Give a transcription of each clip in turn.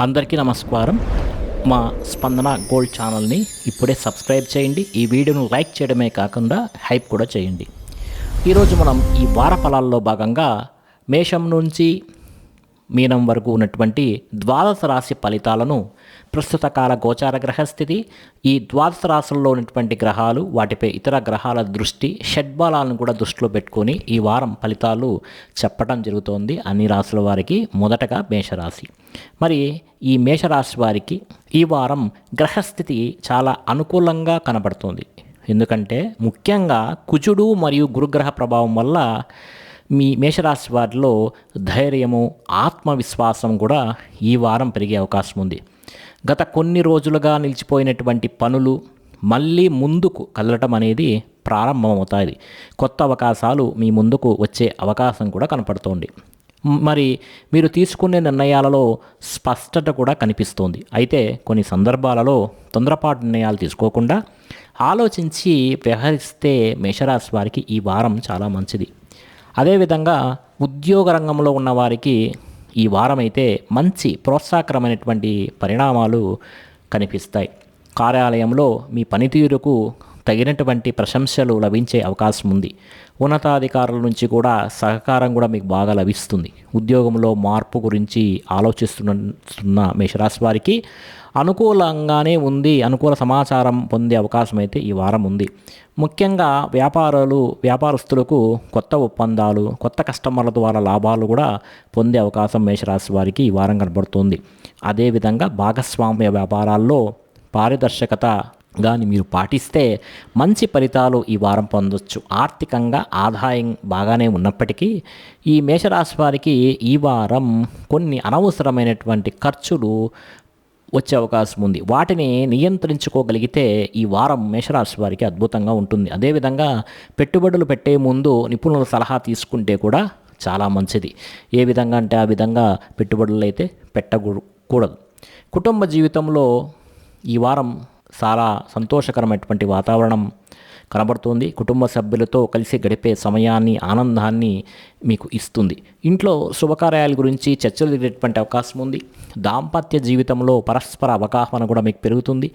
అందరికీ నమస్కారం. మా స్పందన గోల్డ్ ఛానల్ని ఇప్పుడే సబ్స్క్రైబ్ చేయండి. ఈ వీడియోను లైక్ చేయడమే కాకుండా హైప్ కూడా చేయండి. ఈరోజు మనం ఈ వార ఫలాల్లో భాగంగా మేషం నుంచి మీనం వరకు ఉన్నటువంటి ద్వాదశ రాశి ఫలితాలను, ప్రస్తుత కాల గోచార గ్రహస్థితి, ఈ ద్వాదశ రాశుల్లో ఉన్నటువంటి గ్రహాలు, వాటిపై ఇతర గ్రహాల దృష్టి, షడ్బలాలను కూడా దృష్టిలో పెట్టుకొని ఈ వారం ఫలితాలు చెప్పడం జరుగుతోంది అన్ని రాశుల వారికి. మొదటగా మేషరాశి. మరి ఈ మేషరాశి వారికి ఈ వారం గ్రహస్థితి చాలా అనుకూలంగా కనబడుతోంది. ఎందుకంటే ముఖ్యంగా కుజుడు మరియు గురుగ్రహ ప్రభావం వల్ల మీ మేషరాశి వారిలో ధైర్యము, ఆత్మవిశ్వాసం కూడా ఈ వారం పెరిగే అవకాశం ఉంది. గత కొన్ని రోజులుగా నిలిచిపోయినటువంటి పనులు మళ్ళీ ముందుకు కదలటం అనేది ప్రారంభమవుతాయి. కొత్త అవకాశాలు మీ ముందుకు వచ్చే అవకాశం కూడా కనపడుతోంది. మరి మీరు తీసుకునే నిర్ణయాలలో స్పష్టత కూడా కనిపిస్తోంది. అయితే కొన్ని సందర్భాలలో తొందరపాటు నిర్ణయాలు తీసుకోకుండా ఆలోచించి వ్యవహరిస్తే మేషరాశి వారికి ఈ వారం చాలా మంచిది. అదేవిధంగా ఉద్యోగ రంగంలో ఉన్నవారికి ఈ వారం అయితే మంచి ప్రోత్సాహకరమైనటువంటి పరిణామాలు కనిపిస్తాయి. కార్యాలయంలో మీ పనితీరుకు తగినటువంటి ప్రశంసలు లభించే అవకాశం ఉంది. ఉన్నతాధికారుల నుంచి కూడా సహకారం కూడా మీకు బాగా లభిస్తుంది. ఉద్యోగంలో మార్పు గురించి ఆలోచిస్తున్న మేషరాశి వారికి అనుకూలంగానే ఉంది. అనుకూల సమాచారం పొందే అవకాశం అయితే ఈ వారం ఉంది. ముఖ్యంగా వ్యాపారస్తులకు కొత్త ఒప్పందాలు, కొత్త కస్టమర్ల ద్వారా లాభాలు కూడా పొందే అవకాశం మేషరాశి వారికి ఈ వారం కనబడుతుంది. అదేవిధంగా భాగస్వామ్య వ్యాపారాల్లో పారదర్శకత కానీ మీరు పాటిస్తే మంచి ఫలితాలు ఈ వారం పొందొచ్చు. ఆర్థికంగా ఆదాయం బాగానే ఉన్నప్పటికీ ఈ మేషరాశి వారికి ఈ వారం కొన్ని అనవసరమైనటువంటి ఖర్చులు వచ్చే అవకాశం ఉంది. వాటిని నియంత్రించుకోగలిగితే ఈ వారం మేషరాశి వారికి అద్భుతంగా ఉంటుంది. అదేవిధంగా పెట్టుబడులు పెట్టే ముందు నిపుణుల సలహా తీసుకుంటే కూడా చాలా మంచిది. ఏ విధంగా అంటే ఆ విధంగా పెట్టుబడులు అయితే పెట్టకూడదు. కుటుంబ జీవితంలో ఈ వారం చాలా సంతోషకరమైనటువంటి వాతావరణం కనబడుతుంది. కుటుంబ సభ్యులతో కలిసి గడిపే సమయాన్ని, ఆనందాన్ని మీకు ఇస్తుంది. ఇంట్లో శుభకార్యాల గురించి చర్చలు జరిగేటువంటి అవకాశం ఉంది. దాంపత్య జీవితంలో పరస్పర అవగాహన కూడా మీకు పెరుగుతుంది.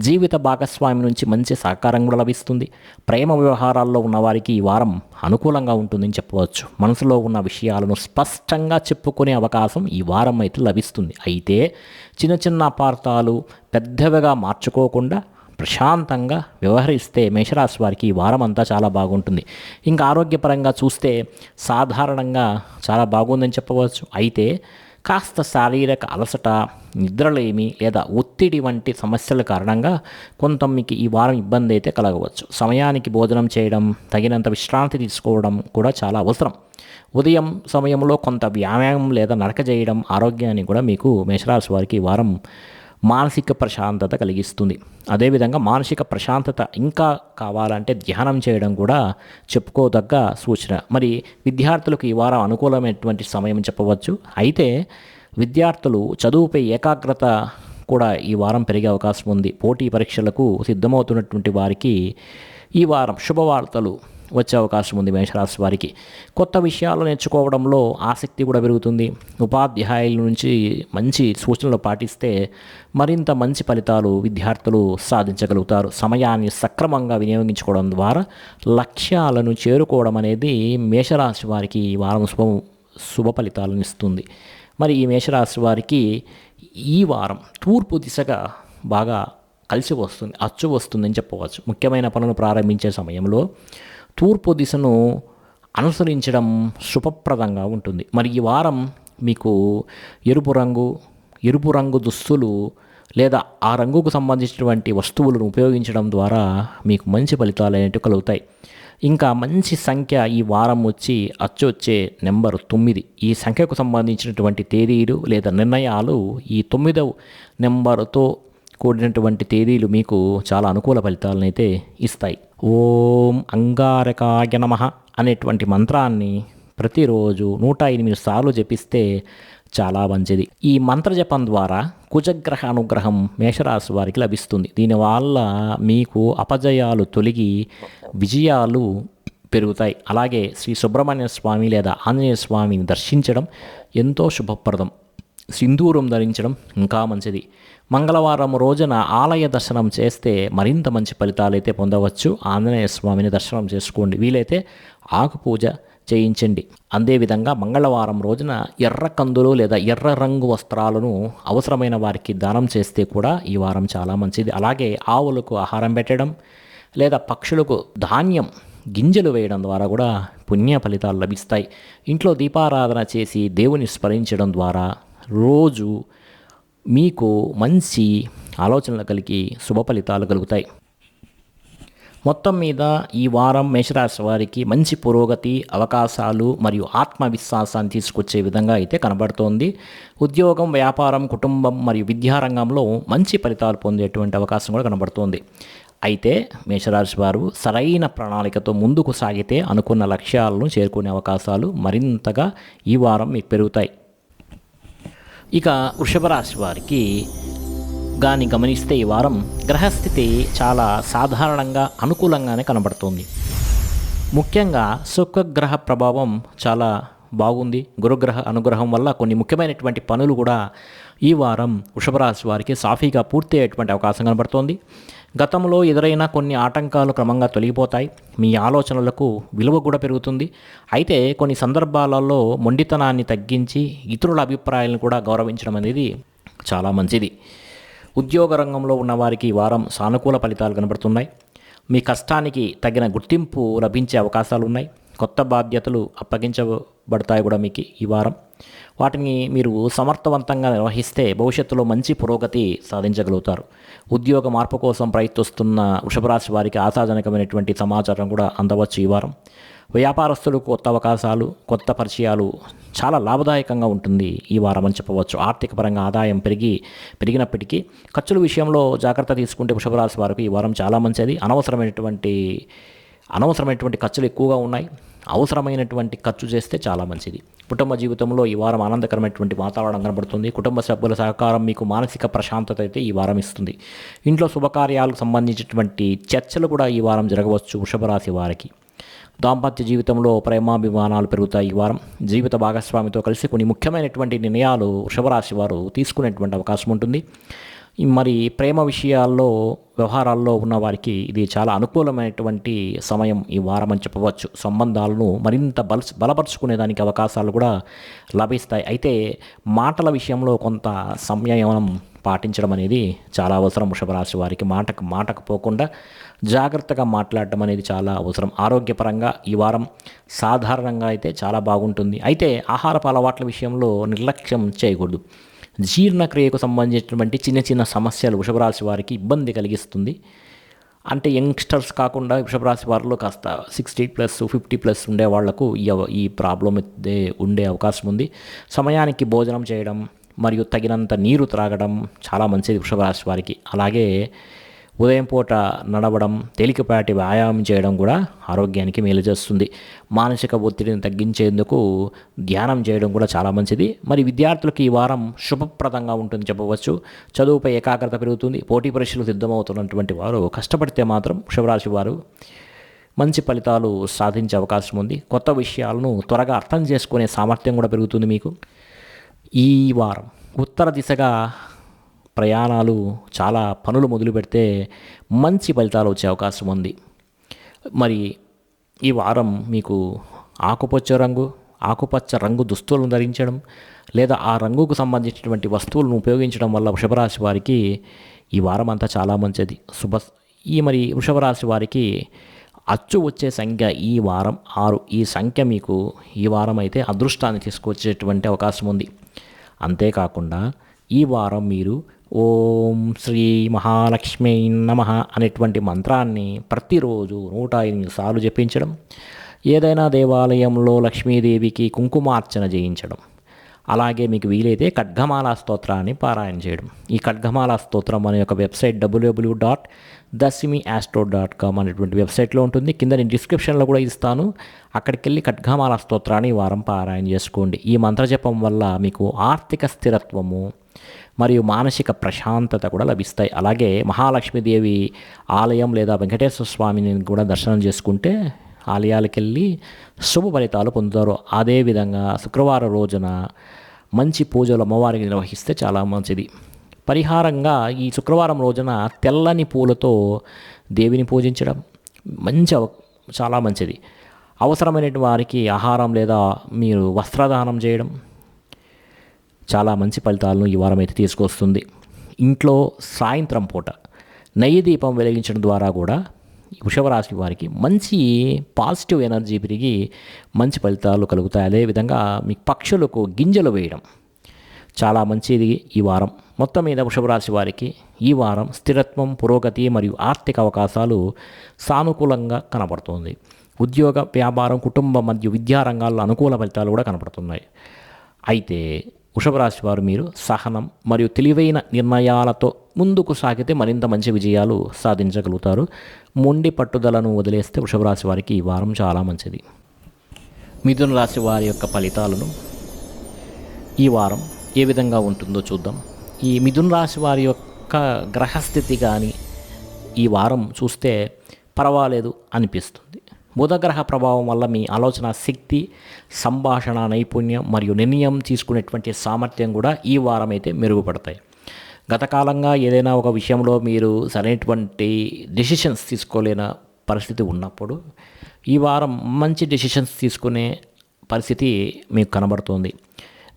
జీవిత భాగస్వామి నుంచి మంచి సహకారం కూడా లభిస్తుంది. ప్రేమ వ్యవహారాల్లో ఉన్నవారికి ఈ వారం అనుకూలంగా ఉంటుందని చెప్పవచ్చు. మనసులో ఉన్న విషయాలను స్పష్టంగా చెప్పుకునే అవకాశం ఈ వారం అయితే లభిస్తుంది. అయితే చిన్న చిన్న అపార్థాలు పెద్దవిగా మార్చుకోకుండా ప్రశాంతంగా వ్యవహరిస్తే మేషరాశి వారికి ఈ వారం అంతా చాలా బాగుంటుంది. ఇంకా ఆరోగ్యపరంగా చూస్తే సాధారణంగా చాలా బాగుందని చెప్పవచ్చు. అయితే కాస్త శారీరక అలసట, నిద్రలేమి లేదా ఒత్తిడి వంటి సమస్యల కారణంగా కొంత మీకు ఈ వారం ఇబ్బంది అయితే కలగవచ్చు. సమయానికి భోజనం చేయడం, తగినంత విశ్రాంతి తీసుకోవడం కూడా చాలా అవసరం. ఉదయం సమయంలో కొంత వ్యాయామం లేదా నడక చేయడం ఆరోగ్యాన్ని కూడా మీకు మేషరాశి వారికి ఈ వారం మానసిక ప్రశాంతత కలిగిస్తుంది. అదేవిధంగా మానసిక ప్రశాంతత ఇంకా కావాలంటే ధ్యానం చేయడం కూడా చెప్పుకోదగ్గ సూచన. మరి విద్యార్థులకు ఈ వారం అనుకూలమైనటువంటి సమయం చెప్పవచ్చు. అయితే విద్యార్థులు చదువుపై ఏకాగ్రత కూడా ఈ వారం పెరిగే అవకాశం ఉంది. పోటీ పరీక్షలకు సిద్ధమవుతున్నటువంటి వారికి ఈ వారం శుభవార్తలు వచ్చే అవకాశం ఉంది. మేషరాశి వారికి కొత్త విషయాలు నేర్చుకోవడంలో ఆసక్తి కూడా పెరుగుతుంది. ఉపాధ్యాయుల నుంచి మంచి సూచనలు పాటిస్తే మరింత మంచి ఫలితాలు విద్యార్థులు సాధించగలుగుతారు. సమయాన్ని సక్రమంగా వినియోగించుకోవడం ద్వారా లక్ష్యాలను చేరుకోవడం అనేది మేషరాశి వారికి ఈ వారం శుభ ఫలితాలను ఇస్తుంది. మరి ఈ మేషరాశి వారికి ఈ వారం తూర్పు దిశగా బాగా కలిసి వస్తుంది, అచ్చు వస్తుందని చెప్పవచ్చు. ముఖ్యమైన పనులు ప్రారంభించే సమయంలో తూర్పు దిశను అనుసరించడం శుభప్రదంగా ఉంటుంది. మరి ఈ వారం మీకు ఎరుపు రంగు దుస్తులు లేదా ఆ రంగుకు సంబంధించినటువంటి వస్తువులను ఉపయోగించడం ద్వారా మీకు మంచి ఫలితాలు అనేవి కలుగుతాయి. ఇంకా మంచి సంఖ్య ఈ వారం వచ్చే నెంబర్ 9. ఈ సంఖ్యకు సంబంధించినటువంటి తేదీలు లేదా నిర్ణయాలు ఈ 9వ నెంబరుతో కూడినటువంటి తేదీలు మీకు చాలా అనుకూల ఫలితాలను అయితే ఇస్తాయి. ఓం అంగారకాయ నమః అనేటువంటి మంత్రాన్ని ప్రతిరోజు 108 సార్లు జపిస్తే చాలా మంచిది. ఈ మంత్ర జపం ద్వారా కుజగ్రహ అనుగ్రహం మేషరాశి వారికి లభిస్తుంది. దీనివల్ల మీకు అపజయాలు తొలగి విజయాలు పెరుగుతాయి. అలాగే శ్రీ సుబ్రహ్మణ్య స్వామి లేదా ఆంజనేయ స్వామిని దర్శించడం ఎంతో శుభప్రదం. సింధూరం ధరించడం ఇంకా మంచిది. మంగళవారం రోజున ఆలయ దర్శనం చేస్తే మరింత మంచి ఫలితాలు అయితే పొందవచ్చు. ఆంజనేయ స్వామిని దర్శనం చేసుకోండి. వీలైతే ఆకు పూజ చేయించండి. అదేవిధంగా మంగళవారం రోజున ఎర్ర కందులు లేదా ఎర్ర రంగు వస్త్రాలను అవసరమైన వారికి దానం చేస్తే కూడా ఈ వారం చాలా మంచిది. అలాగే ఆవులకు ఆహారం పెట్టడం లేదా పక్షులకు ధాన్యం గింజలు వేయడం ద్వారా కూడా పుణ్య ఫలితాలు లభిస్తాయి. ఇంట్లో దీపారాధన చేసి దేవుని స్మరించడం ద్వారా రోజు మీకు మంచి ఆలోచనలు కలిగి శుభ ఫలితాలు కలుగుతాయి. మొత్తం మీద ఈ వారం మేషరాశి వారికి మంచి పురోగతి, అవకాశాలు మరియు ఆత్మవిశ్వాసాన్ని తీసుకొచ్చే విధంగా అయితే కనబడుతోంది. ఉద్యోగం, వ్యాపారం, కుటుంబం మరియు విద్యారంగంలో మంచి ఫలితాలు పొందేటువంటి అవకాశం కూడా కనబడుతోంది. అయితే మేషరాశి వారు సరైన ప్రణాళికతో ముందుకు సాగితే అనుకున్న లక్ష్యాలను చేరుకునే అవకాశాలు మరింతగా ఈ వారం మీకు పెరుగుతాయి. ఇక వృషభ రాశి వారికి కానీ గమనిస్తే ఈ వారం గ్రహస్థితి చాలా సాధారణంగా అనుకూలంగానే కనబడుతుంది. ముఖ్యంగా శుక్రగ్రహ ప్రభావం చాలా బాగుంది. గురుగ్రహ అనుగ్రహం వల్ల కొన్ని ముఖ్యమైనటువంటి పనులు కూడా ఈ వారం వృషభ రాశి వారికి సాఫీగా పూర్తి అయ్యేటువంటి అవకాశం కనబడుతోంది. గతంలో ఎదురైన కొన్ని ఆటంకాలు క్రమంగా తొలగిపోతాయి. మీ ఆలోచనలకు విలువ కూడా పెరుగుతుంది. అయితే కొన్ని సందర్భాలలో మొండితనాన్ని తగ్గించి ఇతరుల అభిప్రాయాలను కూడా గౌరవించడం అనేది చాలా మంచిది. ఉద్యోగ రంగంలో ఉన్న వారికి ఈ వారం సానుకూల ఫలితాలు కనబడుతున్నాయి. మీ కష్టానికి తగిన గుర్తింపు లభించే అవకాశాలు ఉన్నాయి. కొత్త బాధ్యతలు అప్పగించబడతాయి కూడా మీకు ఈ వారం. వాటిని మీరు సమర్థవంతంగా నిర్వహిస్తే భవిష్యత్తులో మంచి పురోగతి సాధించగలుగుతారు. ఉద్యోగ మార్పు కోసం ప్రయత్నిస్తున్న వృషభరాశి వారికి ఆశాజనకమైనటువంటి సమాచారం కూడా అందవచ్చు ఈ వారం. వ్యాపారస్తులకు కొత్త అవకాశాలు, కొత్త పరిచయాలు చాలా లాభదాయకంగా ఉంటుంది ఈ వారం అని చెప్పవచ్చు. ఆర్థిక పరంగా ఆదాయం పెరిగినప్పటికీ ఖర్చుల విషయంలో జాగ్రత్త తీసుకుంటే వృషభరాశి వారికి ఈ వారం చాలా మంచిది. అనవసరమైనటువంటి ఖర్చులు ఎక్కువగా ఉన్నాయి. అవసరమైనటువంటి ఖర్చు చేస్తే చాలా మంచిది. కుటుంబ జీవితంలో ఈ వారం ఆనందకరమైనటువంటి వాతావరణం కనబడుతుంది. కుటుంబ సభ్యుల సహకారం మీకు మానసిక ప్రశాంతత అయితే ఈ వారం ఇస్తుంది. ఇంట్లో శుభకార్యాలకు సంబంధించినటువంటి చర్చలు కూడా ఈ వారం జరగవచ్చు వృషభ రాశి వారికి. దాంపత్య జీవితంలో ప్రేమాభిమానాలు పెరుగుతాయి ఈ వారం. జీవిత భాగస్వామితో కలిసి కొన్ని ముఖ్యమైనటువంటి నిర్ణయాలు వృషభ రాశి వారు తీసుకునేటువంటి అవకాశం ఉంటుంది. మరి ప్రేమ విషయాల్లో, వ్యవహారాల్లో ఉన్న వారికి ఇది చాలా అనుకూలమైనటువంటి సమయం ఈ వారం అని చెప్పవచ్చు. సంబంధాలను మరింత బలపరుచుకునేదానికి అవకాశాలు కూడా లభిస్తాయి. అయితే మాటల విషయంలో కొంత సంయమనం పాటించడం అనేది చాలా అవసరం. వృషభరాశి వారికి మాటకు పోకుండా జాగ్రత్తగా మాట్లాడటం అనేది చాలా అవసరం. ఆరోగ్యపరంగా ఈ వారం సాధారణంగా అయితే చాలా బాగుంటుంది. అయితే ఆహారపు అలవాట్ల విషయంలో నిర్లక్ష్యం చేయకూడదు. జీర్ణక్రియకు సంబంధించినటువంటి చిన్న సమస్యలు వృషభరాశి వారికి ఇబ్బంది కలిగిస్తుంది. అంటే యంగ్స్టర్స్ కాకుండా వృషభరాశి వారిలో కాస్త 60+ 50+ ఉండే వాళ్లకు ఈ ప్రాబ్లం అయితే ఉండే అవకాశం ఉంది. సమయానికి భోజనం చేయడం మరియు తగినంత నీరు త్రాగడం చాలా మంచిది వృషభరాశి వారికి. అలాగే ఉదయం పూట నడవడం, తేలికపాటి వ్యాయామం చేయడం కూడా ఆరోగ్యానికి మేలు చేస్తుంది. మానసిక ఒత్తిడిని తగ్గించేందుకు ధ్యానం చేయడం కూడా చాలా మంచిది. మరి విద్యార్థులకు ఈ వారం శుభప్రదంగా ఉంటుంది చెప్పవచ్చు. చదువుపై ఏకాగ్రత పెరుగుతుంది. పోటీ పరీక్షలు సిద్ధమవుతున్నటువంటి వారు కష్టపడితే మాత్రం వృషభరాశి వారు మంచి ఫలితాలు సాధించే అవకాశం ఉంది. కొత్త విషయాలను త్వరగా అర్థం చేసుకునే సామర్థ్యం కూడా పెరుగుతుంది మీకు. ఈ వారం ఉత్తర దిశగా ప్రయాణాలు, చాలా పనులు మొదలు పెడితే మంచి ఫలితాలు వచ్చే అవకాశం ఉంది. మరి ఈ వారం మీకు ఆకుపచ్చ రంగు దుస్తులను ధరించడం లేదా ఆ రంగుకు సంబంధించినటువంటి వస్తువులను ఉపయోగించడం వల్ల వృషభరాశి వారికి ఈ వారం అంతా చాలా మంచిది. మరి వృషభరాశి వారికి అచ్చు వచ్చే సంఖ్య ఈ వారం 6. ఈ సంఖ్య మీకు ఈ వారం అయితే అదృష్టాన్ని తీసుకొచ్చేటువంటి అవకాశం ఉంది. అంతేకాకుండా ఈ వారం మీరు ఓం శ్రీ మహాలక్ష్మీ నమః అనేటువంటి మంత్రాన్ని ప్రతిరోజు 108 సార్లు జపించడం, ఏదైనా దేవాలయంలో లక్ష్మీదేవికి కుంకుమార్చన చేయించడం, అలాగే మీకు వీలైతే ఖడ్గమాలా స్తోత్రాన్ని పారాయణ చేయడం. ఈ ఖడ్గమాలా స్తోత్రం అనే ఒక వెబ్సైట్ www.dasimiastro.com అనేటువంటి వెబ్సైట్లో ఉంటుంది. కింద నేను డిస్క్రిప్షన్లో కూడా ఇస్తాను. అక్కడికి వెళ్ళి ఖడ్గమాలా స్తోత్రాన్ని వారం పారాయణ చేసుకోండి. ఈ మంత్రజపం వల్ల మీకు ఆర్థిక స్థిరత్వము మరియు మానసిక ప్రశాంతత కూడా లభిస్తాయి. అలాగే మహాలక్ష్మీదేవి ఆలయం లేదా వెంకటేశ్వర స్వామిని కూడా దర్శనం చేసుకుంటే ఆలయాలకు వెళ్ళి శుభ ఫలితాలు పొందుతారు. అదేవిధంగా శుక్రవారం రోజున మంచి పూజలు అమ్మవారికి నిర్వహిస్తే చాలా మంచిది. పరిహారంగా ఈ శుక్రవారం రోజున తెల్లని పూలతో దేవిని పూజించడం చాలా మంచిది. అవసరమైన వారికి ఆహారం లేదా మీరు వస్త్రదానం చేయడం చాలా మంచి ఫలితాలను ఈ వారం అయితే తీసుకొస్తుంది. ఇంట్లో సాయంత్రం పూట నెయ్యి దీపం వెలిగించడం ద్వారా కూడా వృషభ రాశి వారికి మంచి పాజిటివ్ ఎనర్జీ పెరిగి మంచి ఫలితాలు కలుగుతాయి. అదేవిధంగా మీ పక్షులకు గింజలు వేయడం చాలా మంచిది. ఈ వారం మొత్తం మీద వృషభ రాశి వారికి ఈ వారం స్థిరత్వం, పురోగతి మరియు ఆర్థిక అవకాశాలు సానుకూలంగా కనబడుతుంది. ఉద్యోగ, వ్యాపారం, కుటుంబం మరియు విద్యా రంగాల్లో అనుకూల ఫలితాలు కూడా కనబడుతున్నాయి. అయితే వృషభ రాశి వారు మీరు సహనం మరియు తెలివైన నిర్ణయాలతో ముందుకు సాగితే మరింత మంచి విజయాలు సాధించగలుగుతారు. మొండి పట్టుదలను వదిలేస్తే వృషభ రాశి వారికి ఈ వారం చాలా మంచిది. మిథున రాశి వారి యొక్క ఫలితాలను ఈ వారం ఏ విధంగా ఉంటుందో చూద్దాం. ఈ మిథున రాశి వారి యొక్క గ్రహస్థితి కానీ ఈ వారం చూస్తే పర్వాలేదు అనిపిస్తుంది. బుధగ్రహ ప్రభావం వల్ల మీ ఆలోచన శక్తి, సంభాషణ నైపుణ్యం మరియు నిర్ణయం తీసుకునేటువంటి సామర్థ్యం కూడా ఈ వారం అయితే మెరుగుపడతాయి. గత కాలంగా ఏదైనా ఒక విషయంలో మీరు సరైనటువంటి డెసిషన్స్ తీసుకోలేని పరిస్థితి ఉన్నప్పుడు ఈ వారం మంచి డెసిషన్స్ తీసుకునే పరిస్థితి మీకు కనబడుతుంది.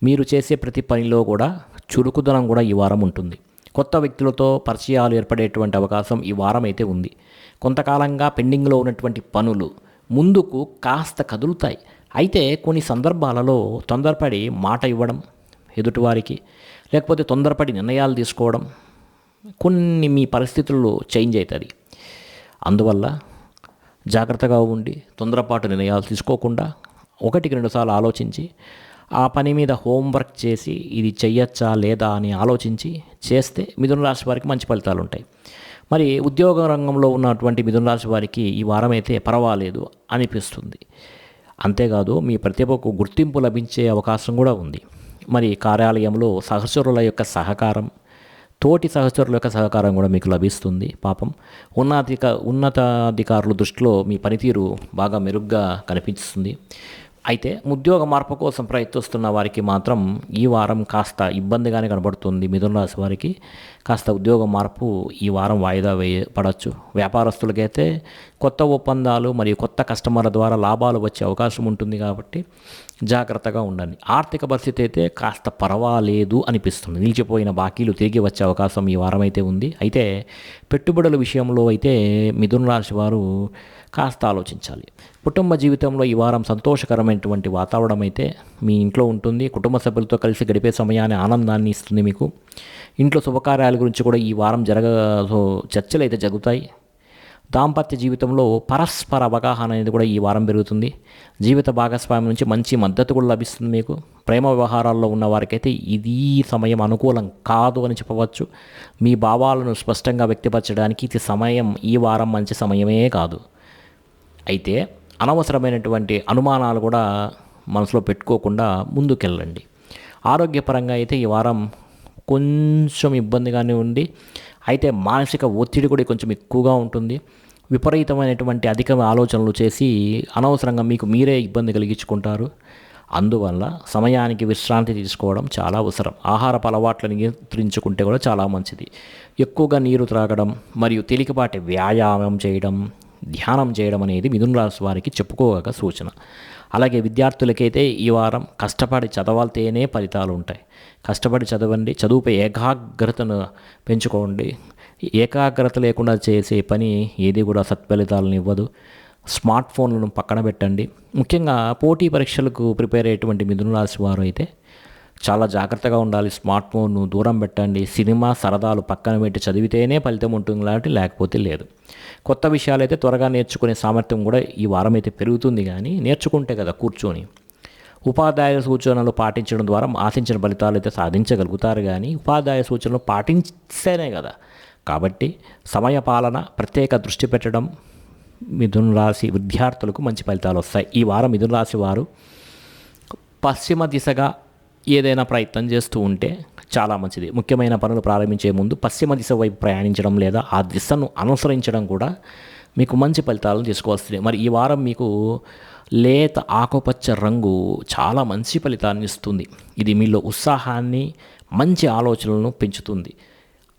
మీరు చేసే ప్రతి పనిలో కూడా చురుకుదనం కూడా ఈ వారం ఉంటుంది. కొత్త వ్యక్తులతో పరిచయాలు ఏర్పడేటువంటి అవకాశం ఈ వారం అయితే ఉంది. కొంతకాలంగా పెండింగ్లో ఉన్నటువంటి పనులు ముందుకు కాస్త కదులుతాయి. అయితే కొన్ని సందర్భాలలో తొందరపడి మాట ఇవ్వడం ఎదుటివారికి, లేకపోతే తొందరపడి నిర్ణయాలు తీసుకోవడం కొన్ని మీ పరిస్థితుల్లో చేంజ్ అవుతుంది. అందువల్ల జాగ్రత్తగా ఉండి తొందరపాటు నిర్ణయాలు తీసుకోకుండా 1-2 సార్లు ఆలోచించి ఆ పని మీద హోంవర్క్ చేసి ఇది చెయ్యొచ్చా లేదా అని ఆలోచించి చేస్తే మిథున రాశి వారికి మంచి ఫలితాలు ఉంటాయి. మరి ఉద్యోగ రంగంలో ఉన్నటువంటి మిథున రాశి వారికి ఈ వారం అయితే పర్వాలేదు అనిపిస్తుంది. అంతేకాదు మీ ప్రతిభకు గుర్తింపు లభించే అవకాశం కూడా ఉంది. మరి కార్యాలయంలో సహచరుల యొక్క సహకారం, తోటి సహచరుల యొక్క సహకారం కూడా మీకు లభిస్తుంది. పాపం ఉన్నతాధికారుల దృష్టిలో మీ పనితీరు బాగా మెరుగ్గా కనిపిస్తుంది. అయితే ఉద్యోగ మార్పు కోసం ప్రయత్నిస్తున్న వారికి మాత్రం ఈ వారం కాస్త ఇబ్బందిగానే కనబడుతుంది. మిథున రాశి వారికి కాస్త ఉద్యోగ మార్పు ఈ వారం వాయిదా పడవచ్చు. వ్యాపారస్తులకైతే కొత్త ఒప్పందాలు మరియు కొత్త కస్టమర్ల ద్వారా లాభాలు వచ్చే అవకాశం ఉంటుంది కాబట్టి జాగ్రత్తగా ఉండండి. ఆర్థిక పరిస్థితి అయితే కాస్త పర్వాలేదు అనిపిస్తుంది. నిలిచిపోయిన బాకీలు తిరిగి వచ్చే అవకాశం ఈ వారం అయితే ఉంది. అయితే పెట్టుబడుల విషయంలో అయితే మిథున రాశి వారు కాస్త ఆలోచించాలి. కుటుంబ జీవితంలో ఈ వారం సంతోషకరమైనటువంటి వాతావరణం అయితే మీ ఇంట్లో ఉంటుంది. కుటుంబ సభ్యులతో కలిసి గడిపే సమయాన్ని ఆనందాన్ని ఇస్తుంది మీకు. ఇంట్లో శుభకార్యాల గురించి కూడా ఈ వారం చర్చలు అయితే జరుగుతాయి. దాంపత్య జీవితంలో పరస్పర అవగాహన అనేది కూడా ఈ వారం పెరుగుతుంది. జీవిత భాగస్వామి నుంచి మంచి మద్దతు కూడా లభిస్తుంది మీకు. ప్రేమ వ్యవహారాల్లో ఉన్న వారికైతే ఇది సమయం అనుకూలం కాదు అని చెప్పవచ్చు. మీ భావాలను స్పష్టంగా వ్యక్తపరచడానికి ఇది సమయం ఈ వారం మంచి సమయమే కాదు. అయితే అనవసరమైనటువంటి అనుమానాలు కూడా మనసులో పెట్టుకోకుండా ముందుకెళ్ళండి. ఆరోగ్యపరంగా అయితే ఈ వారం కొంచెం ఇబ్బందిగానే ఉంది. అయితే మానసిక ఒత్తిడి కూడా కొంచెం ఎక్కువగా ఉంటుంది. విపరీతమైనటువంటి అధిక ఆలోచనలు చేసి అనవసరంగా మీకు మీరే ఇబ్బంది కలిగించుకుంటారు. అందువల్ల సమయానికి విశ్రాంతి తీసుకోవడం చాలా అవసరం. ఆహారపు అలవాట్లను నియంత్రించుకుంటే కూడా చాలా మంచిది. ఎక్కువగా నీరు త్రాగడం మరియు తేలికపాటి వ్యాయామం చేయడం, ధ్యానం చేయడం అనేది మిథున రాశి వారికి చెప్పుకోగల సూచన. అలాగే విద్యార్థులకైతే ఈ వారం కష్టపడి చదవాలితేనే ఫలితాలు ఉంటాయి. కష్టపడి చదవండి. చదువుపై ఏకాగ్రతను పెంచుకోండి. ఏకాగ్రత లేకుండా చేసే పని ఏది కూడా సత్ఫలితాలను ఇవ్వదు. స్మార్ట్ ఫోన్లను పక్కన పెట్టండి. ముఖ్యంగా పోటీ పరీక్షలకు ప్రిపేర్ అయ్యేటువంటి మిథున రాశి వారు అయితే చాలా జాగ్రత్తగా ఉండాలి. స్మార్ట్ ఫోన్ను దూరం పెట్టండి. సినిమా సరదాలు పక్కన పెట్టి చదివితేనే ఫలితం ఉంటుంది కాబట్టి లేకపోతే లేదు. కొత్త విషయాలు అయితే త్వరగా నేర్చుకునే సామర్థ్యం కూడా ఈ వారం అయితే పెరుగుతుంది. కానీ నేర్చుకుంటే కదా కూర్చొని ఉపాధ్యాయ సూచనలు పాటించడం ద్వారా ఆశించిన ఫలితాలు అయితే సాధించగలుగుతారు. కానీ ఉపాధ్యాయ సూచనలు పాటిస్తేనే కదా. కాబట్టి సమయ పాలన, ప్రత్యేక దృష్టి పెట్టడం మిథున రాశి విద్యార్థులకు మంచి ఫలితాలు వస్తాయి. ఈ వారం మిథున రాశి వారు పశ్చిమ దిశగా ఏదైనా ప్రయత్నం చేస్తూ ఉంటే చాలా మంచిది. ముఖ్యమైన పనులు ప్రారంభించే ముందు పశ్చిమ దిశ వైపు ప్రయాణించడం లేదా ఆ దిశను అనుసరించడం కూడా మీకు మంచి ఫలితాలను తీసుకువస్తుంది. మరి ఈ వారం మీకు లేత ఆకుపచ్చ రంగు చాలా మంచి ఫలితాన్ని ఇస్తుంది. ఇది మీలో ఉత్సాహాన్ని, మంచి ఆలోచనలను పెంచుతుంది.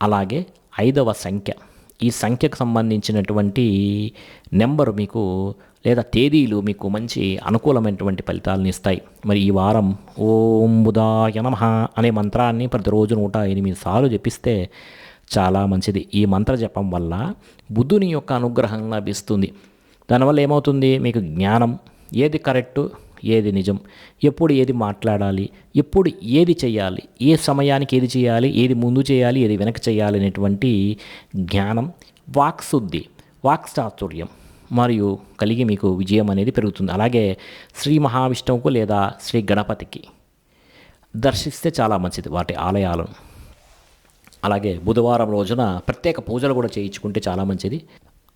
అలాగే 5వ సంఖ్య, ఈ సంఖ్యకు సంబంధించినటువంటి నెంబరు మీకు లేదా తేదీలు మీకు మంచి అనుకూలమైనటువంటి ఫలితాలను ఇస్తాయి. మరి ఈ వారం ఓం బుధాయ నమః అనే మంత్రాన్ని ప్రతిరోజు 108 సార్లు జపిస్తే చాలా మంచిది. ఈ మంత్ర జపం వల్ల బుద్ధుని యొక్క అనుగ్రహం లభిస్తుంది. దానివల్ల ఏమవుతుంది, మీకు జ్ఞానం, ఏది కరెక్టు, ఏది నిజం, ఎప్పుడు ఏది మాట్లాడాలి, ఎప్పుడు ఏది చేయాలి, ఏ సమయానికి ఏది చేయాలి, ఏది ముందు చేయాలి, ఏది వెనక చేయాలి అనేటువంటి జ్ఞానం, వాక్శుద్ధి, వాక్చాతుర్యం మరియు కలిగి మీకు విజయం అనేది పెరుగుతుంది. అలాగే శ్రీ మహావిష్ణువుకు లేదా శ్రీ గణపతికి దర్శిస్తే చాలా మంచిది వాటి ఆలయాలను. అలాగే బుధవారం రోజున ప్రత్యేక పూజలు కూడా చేయించుకుంటే చాలా మంచిది.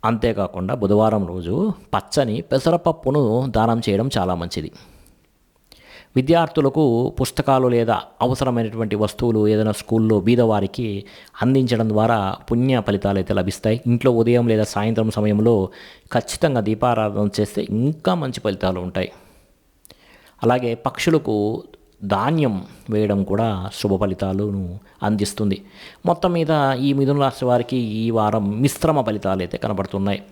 అంతేకాకుండా బుధవారం రోజు పచ్చని పెసరపప్పును దానం చేయడం చాలా మంచిది. విద్యార్థులకు పుస్తకాలు లేదా అవసరమైనటువంటి వస్తువులు ఏదైనా స్కూల్లో బీదవారికి అందించడం ద్వారా పుణ్య ఫలితాలు అయితే లభిస్తాయి. ఇంట్లో ఉదయం లేదా సాయంత్రం సమయంలో ఖచ్చితంగా దీపారాధన చేస్తే ఇంకా మంచి ఫలితాలు ఉంటాయి. అలాగే పక్షులకు ధాన్యం వేయడం కూడా శుభ ఫలితాలను అందిస్తుంది. మొత్తం మీద ఈ మిథున రాశి వారికి ఈ వారం మిశ్రమ ఫలితాలు అయితే కనబడుతున్నాయి.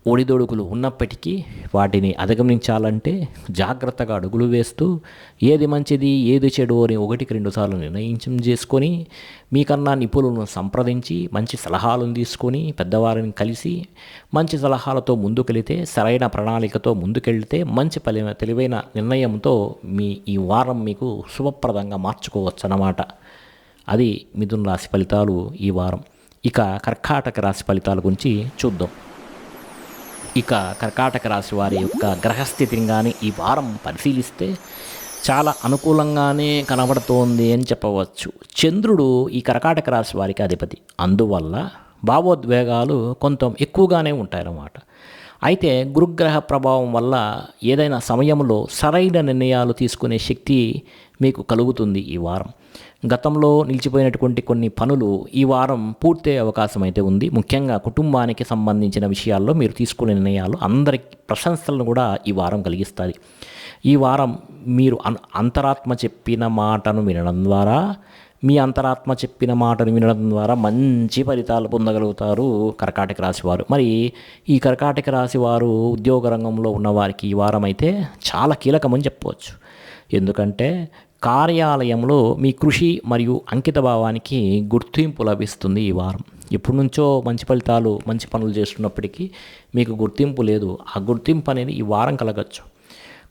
ఒడిదొడుకులు ఉన్నప్పటికీ వాటిని అధిగమించాలంటే జాగ్రత్తగా అడుగులు వేస్తూ ఏది మంచిది ఏది చెడు అని 1-2 సార్లు నిర్ణయించం చేసుకొని మీకన్నా నిపుణులను సంప్రదించి మంచి సలహాలను తీసుకొని పెద్దవారిని కలిసి మంచి సలహాలతో ముందుకెళితే, సరైన ప్రణాళికతో ముందుకెళ్తే మంచి తెలివైన నిర్ణయంతో ఈ వారం మీకు శుభప్రదంగా మార్చుకోవచ్చు అన్నమాట. అది మిథున రాశి ఫలితాలు ఈ వారం. ఇక కర్కాటక రాశి ఫలితాల గురించి చూద్దాం. ఇక కర్కాటక రాశి వారి యొక్క గ్రహస్థితిని కానీ ఈ వారం పరిశీలిస్తే చాలా అనుకూలంగానే కనబడుతోంది అని చెప్పవచ్చు. చంద్రుడు ఈ కర్కాటక రాశి వారికి అధిపతి, అందువల్ల భావోద్వేగాలు కొంత ఎక్కువగానే ఉంటాయన్నమాట. అయితే గురుగ్రహ ప్రభావం వల్ల ఏదైనా సమయంలో సరైన నిర్ణయాలు తీసుకునే శక్తి మీకు కలుగుతుంది ఈ వారం. గతంలో నిలిచిపోయినటువంటి కొన్ని పనులు ఈ వారం పూర్తయ్యే అవకాశం అయితే ఉంది. ముఖ్యంగా కుటుంబానికి సంబంధించిన విషయాల్లో మీరు తీసుకునే నిర్ణయాలు అందరికి ప్రశంసలను కూడా ఈ వారం కలిగిస్తుంది. ఈ వారం మీరు అంతరాత్మ చెప్పిన మాటను వినడం ద్వారా మంచి ఫలితాలు పొందగలుగుతారు కర్కాటక రాశి వారు. మరి ఈ కర్కాటక రాశి వారు ఉద్యోగ రంగంలో ఉన్నవారికి ఈ వారం అయితే చాలా కీలకమని చెప్పవచ్చు. ఎందుకంటే కార్యాలయంలో మీ కృషి మరియు అంకిత భావానికి గుర్తింపు లభిస్తుంది ఈ వారం. ఎప్పటి నుంచో మంచి ఫలితాలు, మంచి పనులు చేస్తున్నప్పటికీ మీకు గుర్తింపు లేదు. ఆ గుర్తింపు అనేది ఈ వారం కలగచ్చు.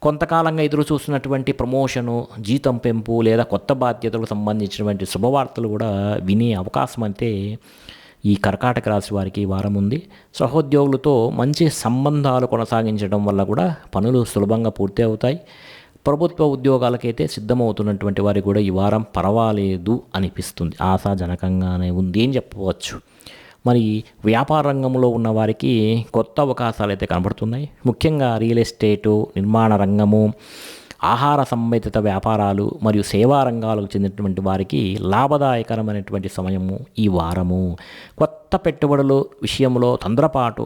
కొంతకాలంగా ఎదురు చూస్తున్నటువంటి ప్రమోషను, జీతం పెంపు లేదా కొత్త బాధ్యతలకు సంబంధించినటువంటి శుభవార్తలు కూడా వినే అవకాశం అయితే ఈ కర్కాటక రాశి వారికి ఈ వారం ఉంది. సహోద్యోగులతో మంచి సంబంధాలు కొనసాగించడం వల్ల కూడా పనులు సులభంగా పూర్తి అవుతాయి. ప్రభుత్వ ఉద్యోగాలకైతే సిద్ధమవుతున్నటువంటి వారికి కూడా ఈ వారం పర్వాలేదు అనిపిస్తుంది, ఆశాజనకంగానే ఉంది అని చెప్పవచ్చు. మరి వ్యాపార రంగంలో ఉన్న వారికి కొత్త అవకాశాలు అయితే కనబడుతున్నాయి. ముఖ్యంగా రియల్ ఎస్టేటు, నిర్మాణ రంగము, ఆహార సంబంధిత వ్యాపారాలు మరియు సేవా రంగాలకు చెందినటువంటి వారికి లాభదాయకరమైనటువంటి సమయము ఈ వారము. కొత్త పెట్టుబడుల విషయంలో తొందరపాటు